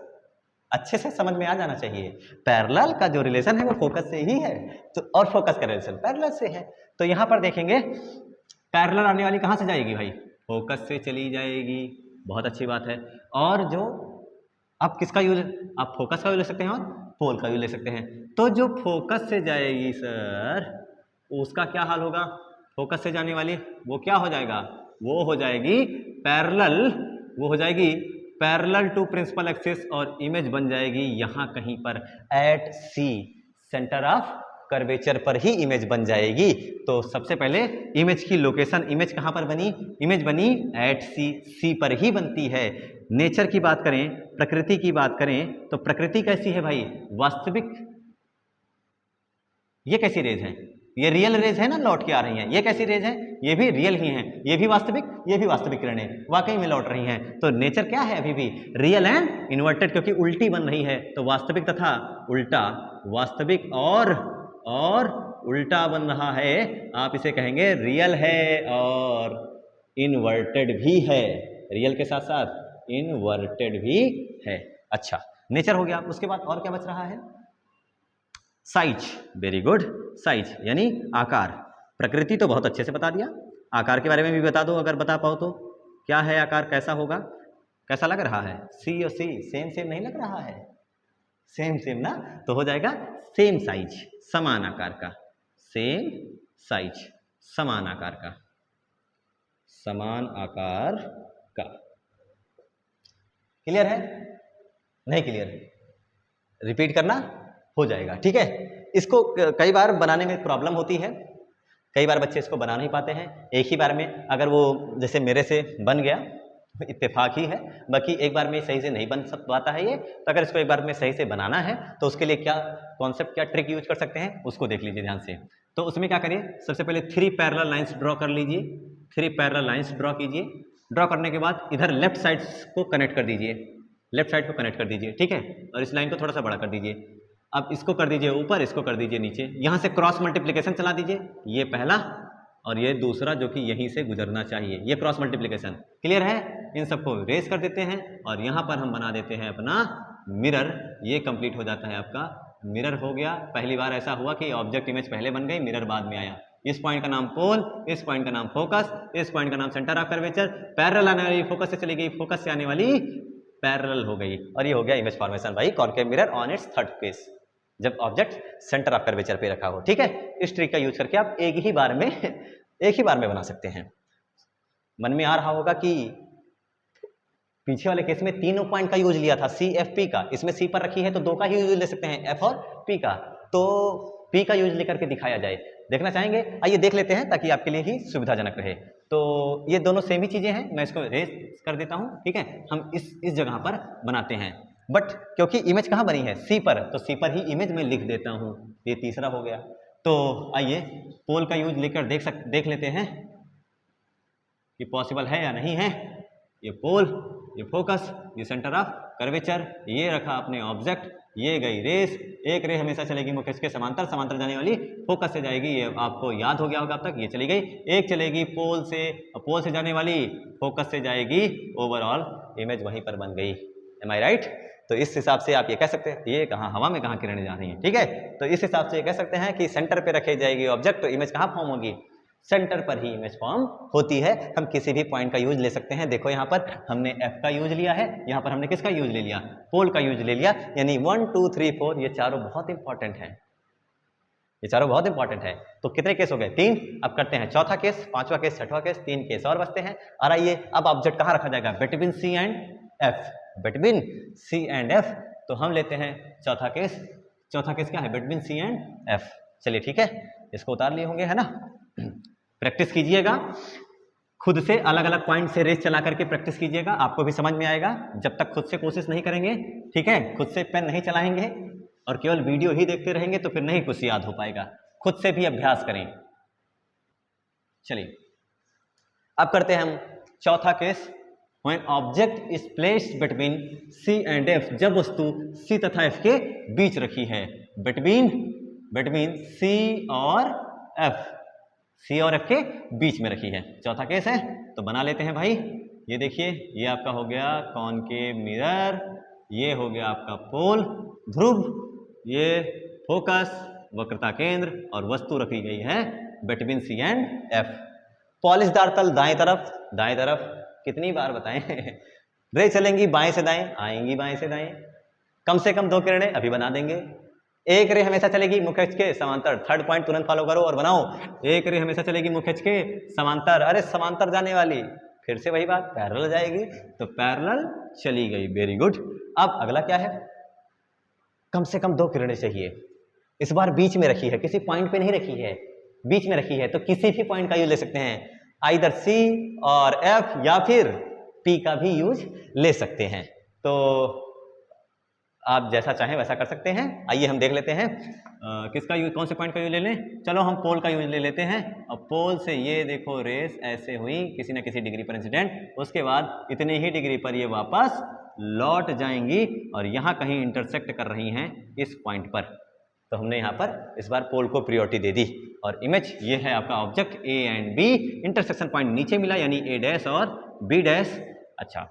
अच्छे से समझ में आ जाना चाहिए, पैरेलल का जो रिलेशन है वो फोकस से ही है, तो और फोकस का रिलेशन पैरेलल से है। तो यहां पर देखेंगे पैरेलल आने वाली कहां से जाएगी भाई, फोकस से चली जाएगी। बहुत अच्छी बात है। और जो आप किसका यूज, आप फोकस का यूज ले सकते हैं और पोल का यूज ले सकते हैं। तो जो फोकस से जाएगी सर, उसका क्या हाल होगा, फोकस से जाने वाली वो क्या हो जाएगा, वो हो जाएगी पैरेलल, वो हो जाएगी पैरेलल टू प्रिंसिपल एक्सिस, और इमेज बन जाएगी यहां कहीं पर at C, centre of curvature पर ही इमेज बन जाएगी। तो सबसे पहले इमेज की लोकेशन, इमेज कहां पर बनी, इमेज बनी एट सी, सी पर ही बनती है। नेचर की बात करें, प्रकृति की बात करें, तो प्रकृति कैसी है भाई, वास्तविक। ये कैसी रेज है, ये रियल रेज है ना, लौट के आ रही हैं। ये कैसी रेज है, ये भी रियल ही हैं, ये भी वास्तविक किरणें वाकई में लौट रही हैं। तो नेचर क्या है, अभी भी रियल एंड इन्वर्टेड, क्योंकि उल्टी बन रही है। तो वास्तविक तथा उल्टा, वास्तविक और उल्टा बन रहा है, आप इसे कहेंगे रियल है और इन्वर्टेड भी है, रियल के साथ साथ इन्वर्टेड भी है। अच्छा, नेचर हो गया। उसके बाद और क्या बच रहा है, साइज। वेरी गुड, साइज यानी आकार। प्रकृति तो बहुत अच्छे से बता दिया, आकार के बारे में भी बता दो अगर बता पाओ तो। क्या है आकार, कैसा होगा, कैसा लग रहा है, सी और सी सेम नहीं लग रहा है, सेम ना, तो हो जाएगा सेम साइज, समान आकार का, सेम साइज, समान आकार का, समान आकार का। क्लियर है, नहीं क्लियर, रिपीट करना हो जाएगा, ठीक है। इसको कई बार बनाने में प्रॉब्लम होती है, कई बार बच्चे इसको बना नहीं पाते हैं एक ही बार में। अगर वो जैसे मेरे से बन गया, इत्तेफाक ही है, बाकी एक बार में सही से नहीं बन पाता है ये। तो अगर इसको एक बार में सही से बनाना है तो उसके लिए क्या कॉन्सेप्ट, क्या ट्रिक यूज कर सकते हैं उसको देख लीजिए ध्यान से। तो उसमें क्या करिए, सबसे पहले 3 पैरेलल लाइंस ड्रॉ कर लीजिए, 3 पैरेलल लाइंस ड्रॉ कीजिए। ड्रॉ करने के बाद इधर लेफ्ट साइड को कनेक्ट कर दीजिए, लेफ्ट साइड को कनेक्ट कर दीजिए, ठीक है। और इस लाइन को थोड़ा सा बड़ा कर दीजिए। अब इसको कर दीजिए ऊपर, इसको कर दीजिए नीचे। यहाँ से क्रॉस मल्टीप्लिकेशन चला दीजिए, ये पहला और ये दूसरा जो कि यहीं से गुजरना चाहिए, ये क्रॉस मल्टीप्लिकेशन। क्लियर है? इन सबको रेस कर देते हैं और यहाँ पर हम बना देते हैं अपना मिरर। ये कंप्लीट हो जाता है, आपका मिरर हो गया। पहली बार ऐसा हुआ कि ऑब्जेक्ट इमेज पहले बन गई, मिरर बाद में आया। इस पॉइंट का नाम पोल, इस पॉइंट का नाम फोकस, इस पॉइंट का नाम सेंटर ऑफ कर्वेचर। पैरेलल आने वाली फोकस से चली गई, फोकस से आने वाली पैरेलल हो गई, और ये हो गया इमेज फॉर्मेशन भाई concave mirror on it's third phase, जब ऑब्जेक्ट सेंटर ऑफ कर्वेचर पे रखा हो। ठीक है, इस ट्रिक का यूज करके आप एक ही बार में बना सकते हैं। मन में आ रहा होगा कि पीछे वाले केस में तीनों पॉइंट का यूज लिया था, सी एफ पी का, इसमें सी पर रखी है तो 2 का ही यूज ले सकते हैं, एफ और पी का। तो पी का यूज लेकर के दिखाया जाए, देखना चाहेंगे? आइए देख लेते हैं ताकि आपके लिए ही सुविधाजनक रहे। तो ये दोनों सेम ही चीजें हैं, मैं इसको रेस कर देता हूं। ठीक है, हम इस जगह पर बनाते हैं, बट क्योंकि इमेज कहाँ बनी है, सी पर, तो सी पर ही इमेज में लिख देता हूं। ये तीसरा हो गया। तो आइए पोल का यूज लेकर देख लेते हैं कि पॉसिबल है या नहीं है। ये पोल, ये फोकस, ये सेंटर ऑफ कर्वेचर, ये रखा अपने ऑब्जेक्ट, ये गई रेस। एक रे हमेशा चलेगी मुख्य के समांतर, समांतर जाने वाली फोकस से जाएगी, ये आपको याद हो गया होगा अब तक, ये चली गई। एक चलेगी पोल से, पोल से जाने वाली फोकस से जाएगी, ओवरऑल इमेज वहीं पर बन गई। M I right? तो इस हिसाब से आप ये कह सकते हैं, ये कहाँ हवा में कहाँ किरणें जा रही हैं। ठीक है, तो इस हिसाब से ये कह सकते हैं कि सेंटर पे रखे जाएगी ऑब्जेक्ट, तो इमेज कहाँ फॉर्म होगी, सेंटर पर ही इमेज फॉर्म होती है। हम किसी भी पॉइंट का यूज ले सकते हैं। देखो यहाँ पर हमने एफ का यूज लिया है, यहाँ पर हमने किसका यूज ले लिया, पोल का यूज ले लिया, यानी 1 2 3 4 ये चारों बहुत इंपॉर्टेंट है, ये चारों बहुत इंपॉर्टेंट है। तो कितने केस हो गए, 3। अब करते हैं चौथा केस, 5वां केस, 6वां केस, 3 केस और बचते हैं। और आइए अब ऑब्जेक्ट कहाँ रखा जाएगा, between C and F, between C and F. तो हम लेते हैं चौथा केस। चौथा केस क्या है, बिटवीन सी एंड एफ। चलिए ठीक है, इसको उतार लिए होंगे, है ना। प्रैक्टिस कीजिएगा, खुद से अलग अलग पॉइंट से रेस चला करके प्रैक्टिस कीजिएगा, आपको भी समझ में आएगा। जब तक खुद से कोशिश नहीं करेंगे, ठीक है, खुद से पेन नहीं चलाएंगे और केवल वीडियो ही देखते रहेंगे तो फिर नहीं कुछ याद हो पाएगा। खुद से भी अभ्यास करें। चलिए अब करते हैं हम चौथा case. When object is placed between C and F, जब वस्तु C तथा F के बीच रखी है, between C और F, C और F के बीच में रखी है, चौथा केस है। तो बना लेते हैं भाई। ये देखिए, ये आपका हो गया कॉनकेव मिरर, ये हो गया आपका पोल ध्रुव, ये फोकस वक्रता केंद्र, और वस्तु रखी गई है बिटवीन C एंड F। पॉलिशदार तल दाएं तरफ कितनी बार बताएं रे चलेंगी बाएं से दाएं, आएंगी बाएं से दाएं। कम से कम 2 किरणें अभी बना देंगे। एक रे हमेशा चलेगी मुख्य अक्ष के समांतर, थर्ड पॉइंट तुरंत फॉलो करो और बनाओ। एक रे हमेशा चलेगी मुख्य अक्ष के समांतर, अरे समांतर जाने वाली, फिर से वही बात, पैरेलल जाएगी, तो पैरेलल चली गई, वेरी गुड। अब अगला क्या है, कम से कम 2 किरणें चाहिए। इस बार बीच में रखी है, किसी पॉइंट पे नहीं रखी है, बीच में रखी है, तो किसी भी पॉइंट का यूज ले सकते हैं, आइदर C और F या फिर P का भी यूज ले सकते हैं। तो आप जैसा चाहें वैसा कर सकते हैं। आइए हम देख लेते हैं किसका यूज, कौन से पॉइंट का यूज ले लें। चलो हम पोल का यूज ले लेते हैं। अब पोल से ये देखो रेस ऐसे हुई किसी न किसी डिग्री पर इंसिडेंट, उसके बाद इतने ही डिग्री पर ये वापस लौट जाएंगी और यहाँ कहीं इंटरसेक्ट कर रही हैं इस पॉइंट पर। तो हमने यहाँ पर इस बार पोल को प्रियोरिटी दे दी, और इमेज ये है आपका object A and B, intersection point नीचे मिला यानी A' और B'। अच्छा,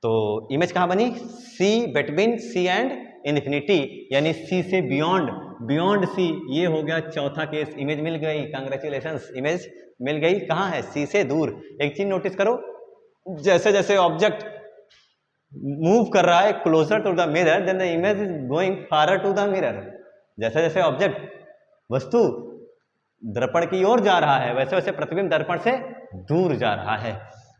तो इमेज कहाँ बनी, C, between C and infinity, यानी C से बियॉन्ड C। ये हो गया चौथा केस, इमेज मिल गई, कांग्रेचुलेशंस, इमेज मिल गई। कहाँ है, C से दूर। एक चीज नोटिस करो, जैसे जैसे ऑब्जेक्ट मूव कर रहा है closer to the mirror, then the image is going farther to the mirror. जैसे जैसे ऑब्जेक्ट, वस्तु दर्पण की ओर जा रहा है, वैसे वैसे प्रतिबिंब दर्पण से दूर जा रहा है।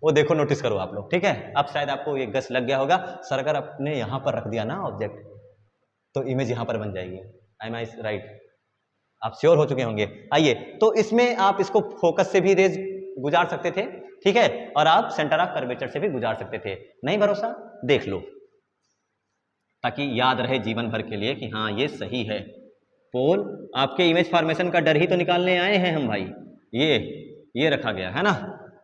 वो देखो, नोटिस करो आप लोग। ठीक है, अब शायद आपको ये गस लग गया होगा, सर अगर आपने यहाँ पर रख दिया ना ऑब्जेक्ट, तो इमेज यहाँ पर बन जाएगी। I am right? आप श्योर हो चुके होंगे। आइए, तो इसमें आप इसको फोकस से भी रेज गुजार सकते थे, ठीक है, और आप सेंटर ऑफ कर्वेचर से भी गुजार सकते थे। नहीं भरोसा, देख लो, ताकि याद रहे जीवन भर के लिए कि हाँ ये सही है। पोल आपके इमेज फॉर्मेशन का डर ही तो निकालने आए हैं हम भाई। ये रखा गया है ना,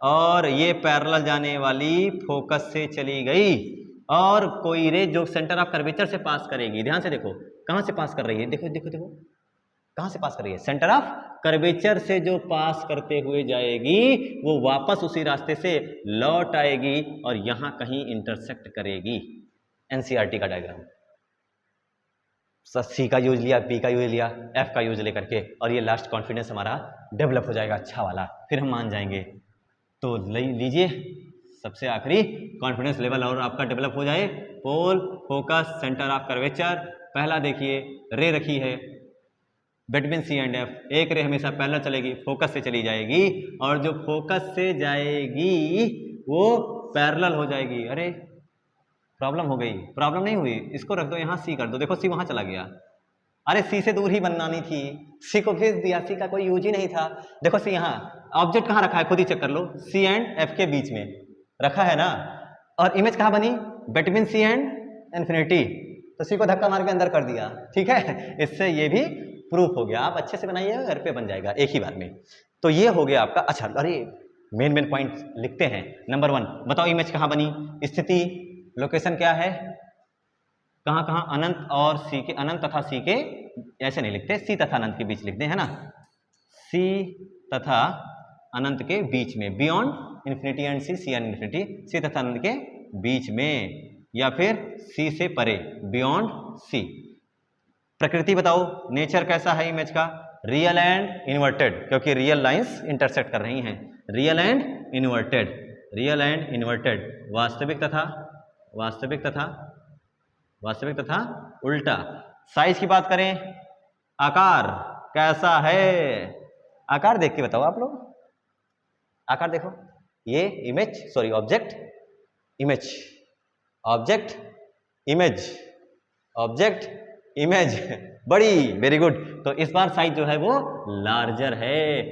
और ये पैरेलल जाने वाली फोकस से चली गई, और कोई रे जो सेंटर ऑफ कर्वेचर से पास करेगी, ध्यान से देखो कहां से पास कर रही है, देखो देखो देखो कहां से पास कर रही है, सेंटर ऑफ कर्वेचर से जो पास करते हुए जाएगी वो वापस उसी रास्ते से लौट आएगी और यहां कहीं इंटरसेक्ट करेगी। एनसीईआरटी का डायग्राम, सी का यूज लिया, पी का यूज लिया, एफ का यूज लेकर के, और ये लास्ट कॉन्फिडेंस हमारा डेवलप हो जाएगा अच्छा वाला, फिर हम मान जाएंगे। तो लीजिए सबसे आखिरी कॉन्फिडेंस लेवल और आपका डेवलप हो जाए। पोल, फोकस, सेंटर ऑफ कर्वेचर। पहला देखिए रे रखी है बिटवीन सी एंड एफ, एक रे हमेशा पैरेलल चलेगी, फोकस से चली जाएगी, और जो फोकस से जाएगी वो पैरेलल हो जाएगी। अरे प्रॉब्लम हो गई, प्रॉब्लम नहीं हुई, इसको रख दो यहाँ, सी कर दो, देखो सी वहां चला गया। अरे सी से दूर ही बनानी थी, सी को भेज दिया, सी का कोई यूज ही नहीं था। देखो सी यहाँ, ऑब्जेक्ट कहाँ रखा है खुद ही चेक कर लो, सी एंड एफ के बीच में रखा है ना, और इमेज कहाँ बनी, बिटवीन सी एंड इन्फिनिटी, तो सी को धक्का मार के अंदर कर दिया। ठीक है, इससे ये भी प्रूफ हो गया। आप अच्छे से बनाइएगा, घर पे बन जाएगा एक ही बार में। तो ये हो गया आपका। अच्छा, अरे मेन पॉइंट लिखते हैं। नंबर 1 बताओ, इमेज कहाँ बनी, स्थिति, लोकेशन क्या है, कहाँ कहाँ, अनंत और सी के, अनंत तथा सी के, ऐसे नहीं लिखते, सी तथा अनंत के बीच लिखते हैं ना, सी तथा अनंत के बीच में, beyond infinity and C and infinity, C तथा अनंत के बीच में, या फिर सी से परे, बियॉन्ड सी। प्रकृति बताओ, नेचर कैसा है इमेज का, रियल एंड इन्वर्टेड, क्योंकि रियल लाइंस इंटरसेक्ट कर रही हैं, real and inverted, real and inverted, वास्तविक तथा उल्टा। साइज की बात करें, आकार कैसा है, आकार देख के बताओ आप लोग, आकार देखो, ये image, sorry object, image, object, image, object, image, बड़ी, वेरी गुड। तो इस बार साइज जो है वो लार्जर है,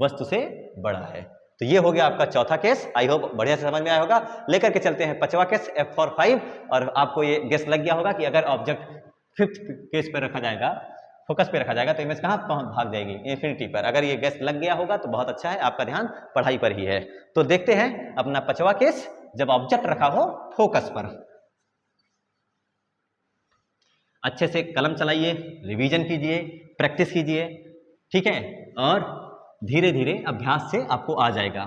वस्तु से बड़ा है। तो ये हो गया आपका चौथा केस। आई होप बढ़िया से समझ में आया होगा। लेकर के चलते हैं पांचवा केस, F for 5, और आपको ये गेस लग गया होगा कि अगर ऑब्जेक्ट फिफ्थ केस पे रखा जाएगा, फोकस पे रखा जाएगा, तो इमेज कहाँ भाग जाएगी, इन्फिनिटी पर। अगर ये गेस लग गया होगा तो बहुत अच्छा है, आपका ध्यान पढ़ाई पर ही है। तो देखते हैं अपना पांचवा केस, जब ऑब्जेक्ट रखा हो फोकस पर। अच्छे से कलम चलाइए, रिवीजन कीजिए, प्रैक्टिस कीजिए, ठीक है, और धीरे धीरे अभ्यास से आपको आ जाएगा।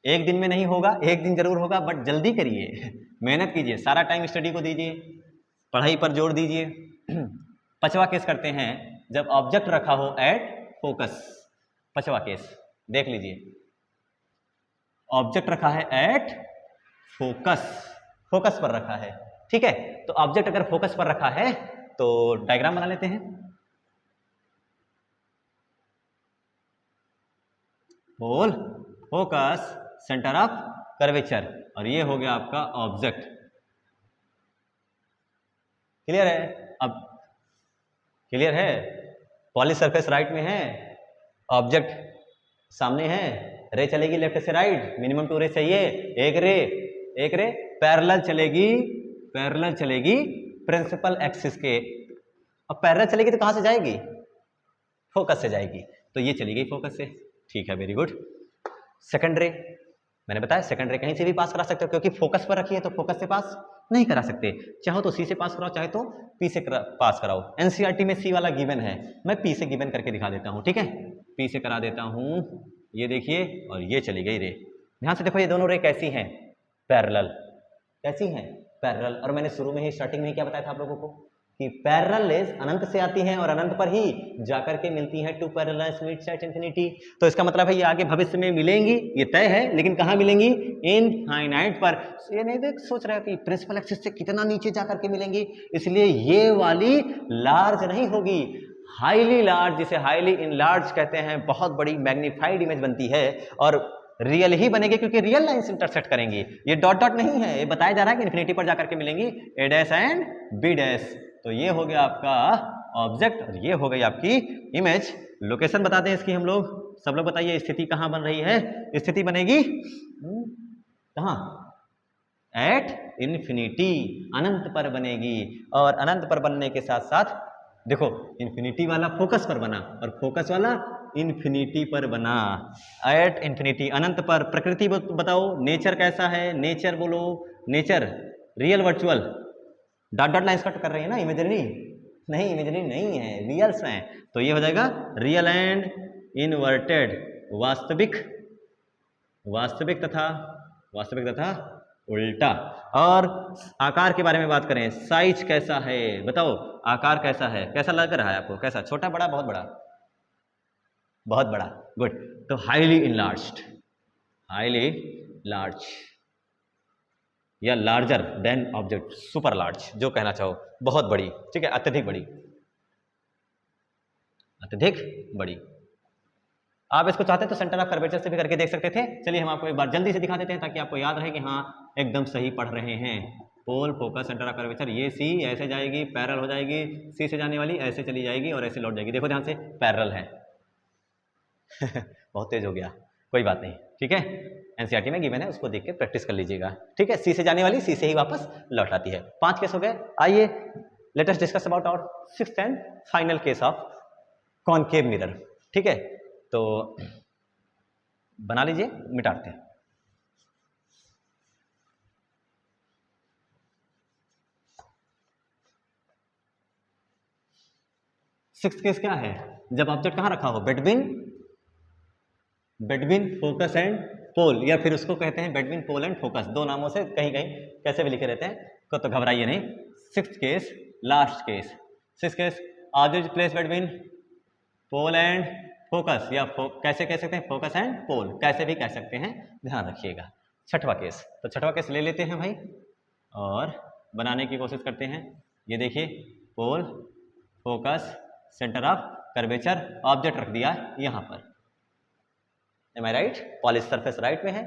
एक दिन में नहीं होगा, एक दिन जरूर होगा, बट जल्दी करिए, मेहनत कीजिए, सारा टाइम स्टडी को दीजिए, पढ़ाई पर जोर दीजिए। पांचवा केस करते हैं, जब ऑब्जेक्ट रखा हो एट फोकस। पांचवा केस देख लीजिए, ऑब्जेक्ट रखा है एट फोकस, फोकस पर रखा है, ठीक है। तो ऑब्जेक्ट अगर फोकस पर रखा है तो डायग्राम बना लेते हैं। पोल, फोकस, सेंटर ऑफ कर्वेचर, और ये हो गया आपका ऑब्जेक्ट। क्लियर है? अब क्लियर है? पॉलिश सरफेस राइट में है, ऑब्जेक्ट सामने है, रे चलेगी लेफ्ट से राइट, मिनिमम 2 रे चाहिए, एक रे पैरेलल चलेगी प्रिंसिपल एक्सिस के। अब पैरेलल चलेगी तो कहां से जाएगी, फोकस से जाएगी, तो ये चली गई फोकस से, ठीक है, वेरी गुड। सेकंड रे, मैंने बताया सेकंड रे कहीं से भी पास करा सकते हो, क्योंकि फोकस पर रखी है तो फोकस से पास नहीं करा सकते। चाहो तो सी से पास कराओ, चाहे तो पी से पास कराओ। एनसीईआरटी में सी वाला गिवन है, मैं पी से गिवन करके दिखा देता हूं, ठीक है, पी से करा देता हूं। ये देखिए, और ये चली गई रे। ध्यान से देखो, ये दोनों रे कैसी हैं, पैरेलल, कैसी हैं, पैरेलल। और मैंने शुरू में ही स्टार्टिंग में क्या बताया था आप लोगों को कि पैरेलल रेज अनंत से आती हैं और अनंत पर ही जाकर के मिलती हैं, two parallel meets at infinity. तो इसका मतलब है ये आगे भविष्य में मिलेंगी, ये तय है, लेकिन कहाँ मिलेंगी, इनफाइनाइट पर। ये नहीं देख सोच रहा है कि प्रिंसिपल एक्सिस से कितना नीचे जाकर के मिलेंगी, इसलिए ये वाली लार्ज नहीं होगी, हाईली लार्ज, जिसे हाईली इनलार्ज कहते हैं, बहुत बड़ी मैग्नीफाइड इमेज बनती है, और रियल ही बनेगी क्योंकि रियल लाइंस इंटरसेक्ट करेंगी। ये डॉट डॉट नहीं है, ये बताया जा रहा है कि इन्फिनिटी पर जाकर के मिलेंगी ए डैश एंड बी डैश। तो ये हो गया आपका ऑब्जेक्ट और ये हो गई आपकी इमेज। लोकेशन बता दें इसकी हम लोग, सब लोग बताइए स्थिति कहाँ बन रही है। स्थिति बनेगी कहाँ, एट इन्फिनिटी, अनंत पर बनेगी। और अनंत पर बनने के साथ साथ देखो इन्फिनिटी वाला फोकस पर बना और फोकस वाला इन्फिनिटी पर बना, एट इन्फिनिटी, अनंत पर। प्रकृति बताओ, नेचर कैसा है, नेचर बोलो, nature real virtual, dot dot lines cut कर रही है ना, इमेजिनरी नहीं, इमेजिनरी नहीं है, रियल्स हैं, तो ये हो जाएगा रियल एंड इनवर्टेड, वास्तविक, वास्तविक तथा उल्टा। और आकार के बारे में बात करें, साइज कैसा है बताओ, आकार कैसा है, कैसा लग रहा है आपको, कैसा, छोटा बड़ा, बहुत बड़ा, बहुत बड़ा, गुड। तो हाईली इनलार्ज्ड, हाईली लार्ज या larger than object, super large, जो कहना चाहो, बहुत बड़ी, ठीक है, अत्यधिक बड़ी, अत्यधिक बड़ी। आप इसको चाहते तो सेंटर ऑफ कर्वेचर से भी करके देख सकते थे। चलिए हम आपको एक बार जल्दी से दिखा देते हैं ताकि आपको याद रहे कि हाँ एकदम सही पढ़ रहे हैं। पोल, फोकस, सेंटर ऑफ कर्वेचर, ये सी ऐसे जाएगी, पैरेलल हो जाएगी, सी से जाने वाली ऐसे चली जाएगी और ऐसे लौट जाएगी। देखो ध्यान से, पैरेलल है बहुत तेज हो गया, कोई बात नहीं, ठीक है, एनसीईआरटी में गिवन है, उसको देख के प्रैक्टिस कर लीजिएगा, ठीक है। सी से जाने वाली सी से ही वापस लौट आती है। 5 केस हो गए। आइए let us discuss about our 6th and final case of concave mirror, ठीक है। तो बना लीजिए, मिटाते हैं। सिक्स्थ केस क्या है, जब ऑब्जेक्ट कहां रखा हो, बिटवीन फोकस एंड पोल, या फिर उसको कहते हैं बिटवीन पोल एंड फोकस, दो नामों से कहीं कहीं कैसे भी लिखे रहते हैं, तो घबराइए नहीं। Sixth case, last case, sixth case, object place between pole and focus, या कैसे कह सकते हैं, फोकस एंड पोल, कैसे भी कह सकते हैं, ध्यान रखिएगा। छठवां केस, तो छठवां केस ले लेते हैं भाई और बनाने की कोशिश करते हैं। ये देखिए, pole, focus, centre of curvature, object रख दिया यहाँ पर, am I right, polish surface right में है,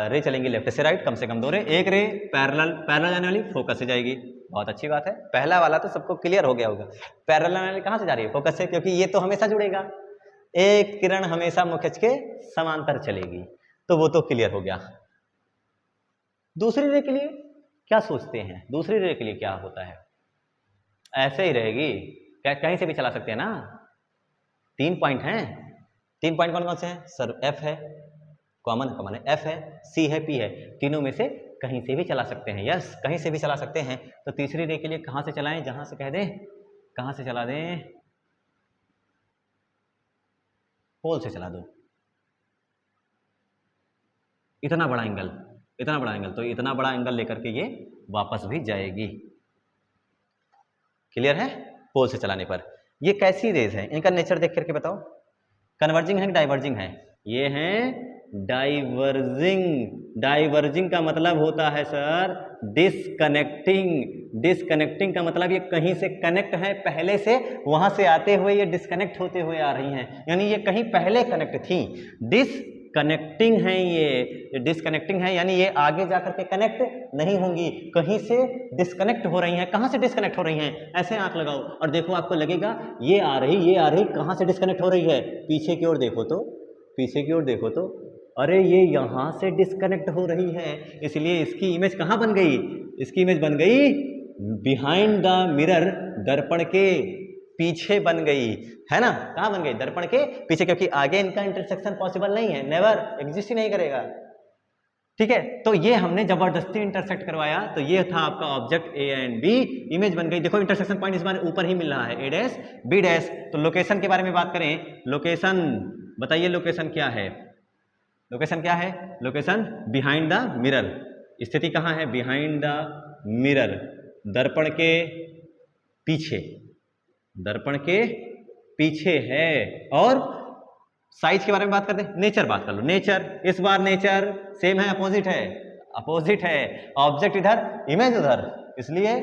रे चलेंगी लेफ्ट से राइट, कम से कम 2 रे, एक रे पैरेलल जाने वाली फोकस से जाएगी, बहुत अच्छी बात है। पहला वाला तो सबको क्लियर हो गया होगा, पैरेलल जाने वाली कहाँ से जा रही है, फोकस से, क्योंकि ये तो हमेशा जुड़ेगा, एक किरण हमेशा मुख्य अक्ष के समांतर चलेगी, तो वो तो क्लियर हो गया। दूसरी रे के लिए क्या सोचते हैं, दूसरी रे के लिए क्या होता है, ऐसे ही रहेगी, कहीं से भी चला सकते हैं ना, 3 पॉइंट हैं, 3 पॉइंट कौन कौन से हैं सर, एफ है, कॉमन है, एफ है, सी है, पी है, तीनों में से कहीं से भी चला सकते हैं, यस कहीं से भी चला सकते हैं। तो तीसरी रे के लिए कहां से चलाएं, जहां से कह दें, कहां से चला दें, पोल से चला दो, इतना बड़ा एंगल, तो इतना बड़ा एंगल लेकर के ये वापस भी जाएगी, क्लियर है, पोल से चलाने पर। ये कैसी रेज है, इनका नेचर देख करके बताओ, कन्वर्जिंग है कि डाइवर्जिंग है, ये है डाइवर्जिंग का मतलब होता है सर डिस्कनेक्टिंग का मतलब ये कहीं से कनेक्ट है पहले से, वहां से आते हुए ये डिस्कनेक्ट होते हुए आ रही हैं, यानी ये कहीं पहले कनेक्ट थी, डिस्कनेक्टिंग है, ये डिस्कनेक्टिंग है, यानी ये आगे जाकर के कनेक्ट नहीं होंगी, कहीं से डिस्कनेक्ट हो रही हैं। कहां से डिस्कनेक्ट हो रही हैं, ऐसे आंख लगाओ और देखो, आपको लगेगा ये आ रही, कहां से डिस्कनेक्ट हो रही है, पीछे की ओर देखो तो अरे ये यहाँ से डिस्कनेक्ट हो रही है, इसलिए इसकी इमेज कहाँ बन गई, इसकी इमेज बन गई बिहाइंड द मिरर, दर्पण के पीछे बन गई, है ना, कहाँ बन गई, दर्पण के पीछे, क्योंकि आगे इनका इंटरसेक्शन पॉसिबल नहीं है, नेवर एग्जिस्ट ही नहीं करेगा, ठीक है। तो ये हमने जबरदस्ती इंटरसेक्ट करवाया, तो ये था आपका object A and B, image बन गई। देखो इंटरसेक्शन पॉइंट इस बार ऊपर ही मिल रहा है, ए डैश बी डैश। तो लोकेशन के बारे में बात करें, लोकेशन बताइए, लोकेशन क्या है, लोकेशन बिहाइंड द मिरर, स्थिति कहाँ है, बिहाइंड द मिरर, दर्पण के पीछे है। और साइज के बारे में बात करते हैं, नेचर बात कर लो, नेचर, इस बार नेचर सेम है, अपोजिट है, ऑब्जेक्ट इधर, इमेज उधर, इसलिए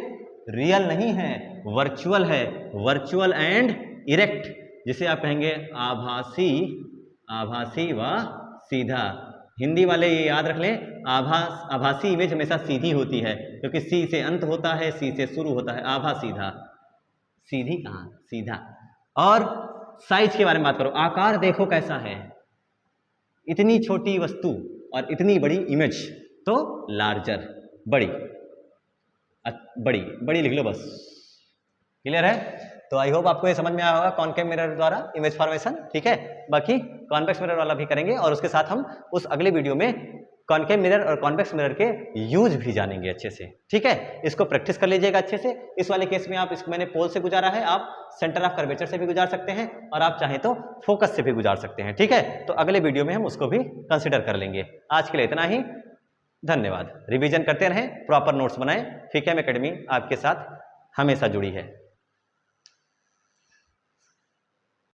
रियल नहीं है, वर्चुअल है, वर्चुअल एंड इरेक्ट, जिसे आप कहेंगे आभासी व सीधा। हिंदी वाले ये याद रख लें, आभासी इमेज हमेशा सीधी होती है, क्योंकि सी से अंत होता है, सी से शुरू होता है, आभा सीधा, सीधी कहाँ, सीधा। और साइज के बारे में बात करो, आकार देखो कैसा है, इतनी छोटी वस्तु और इतनी बड़ी इमेज, तो लार्जर, बड़ी बड़ी लिख लो बस। क्लियर है? तो आई होप आपको ये समझ में आया होगा कॉनकेव मिरर द्वारा इमेज फॉर्मेशन। ठीक है, बाकी कॉन्वेक्स मिरर वाला भी करेंगे और उसके साथ हम उस अगले वीडियो में कॉनकेव मिरर और कॉन्वेक्स मिरर के यूज भी जानेंगे अच्छे से। ठीक है, इसको प्रैक्टिस कर लीजिएगा अच्छे से। इस वाले केस में आप, इसको मैंने पोल से गुजारा है, आप सेंटर ऑफ कर्वेचर से भी गुजार सकते हैं और आप चाहें तो फोकस से भी गुजार सकते हैं। ठीक है, तो अगले वीडियो में हम उसको भी कंसिडर कर लेंगे। आज के लिए इतना ही, धन्यवाद। रिवीजन करते रहें, प्रॉपर नोट्स बनाएं। फीकेम एकेडमी आपके साथ हमेशा जुड़ी है।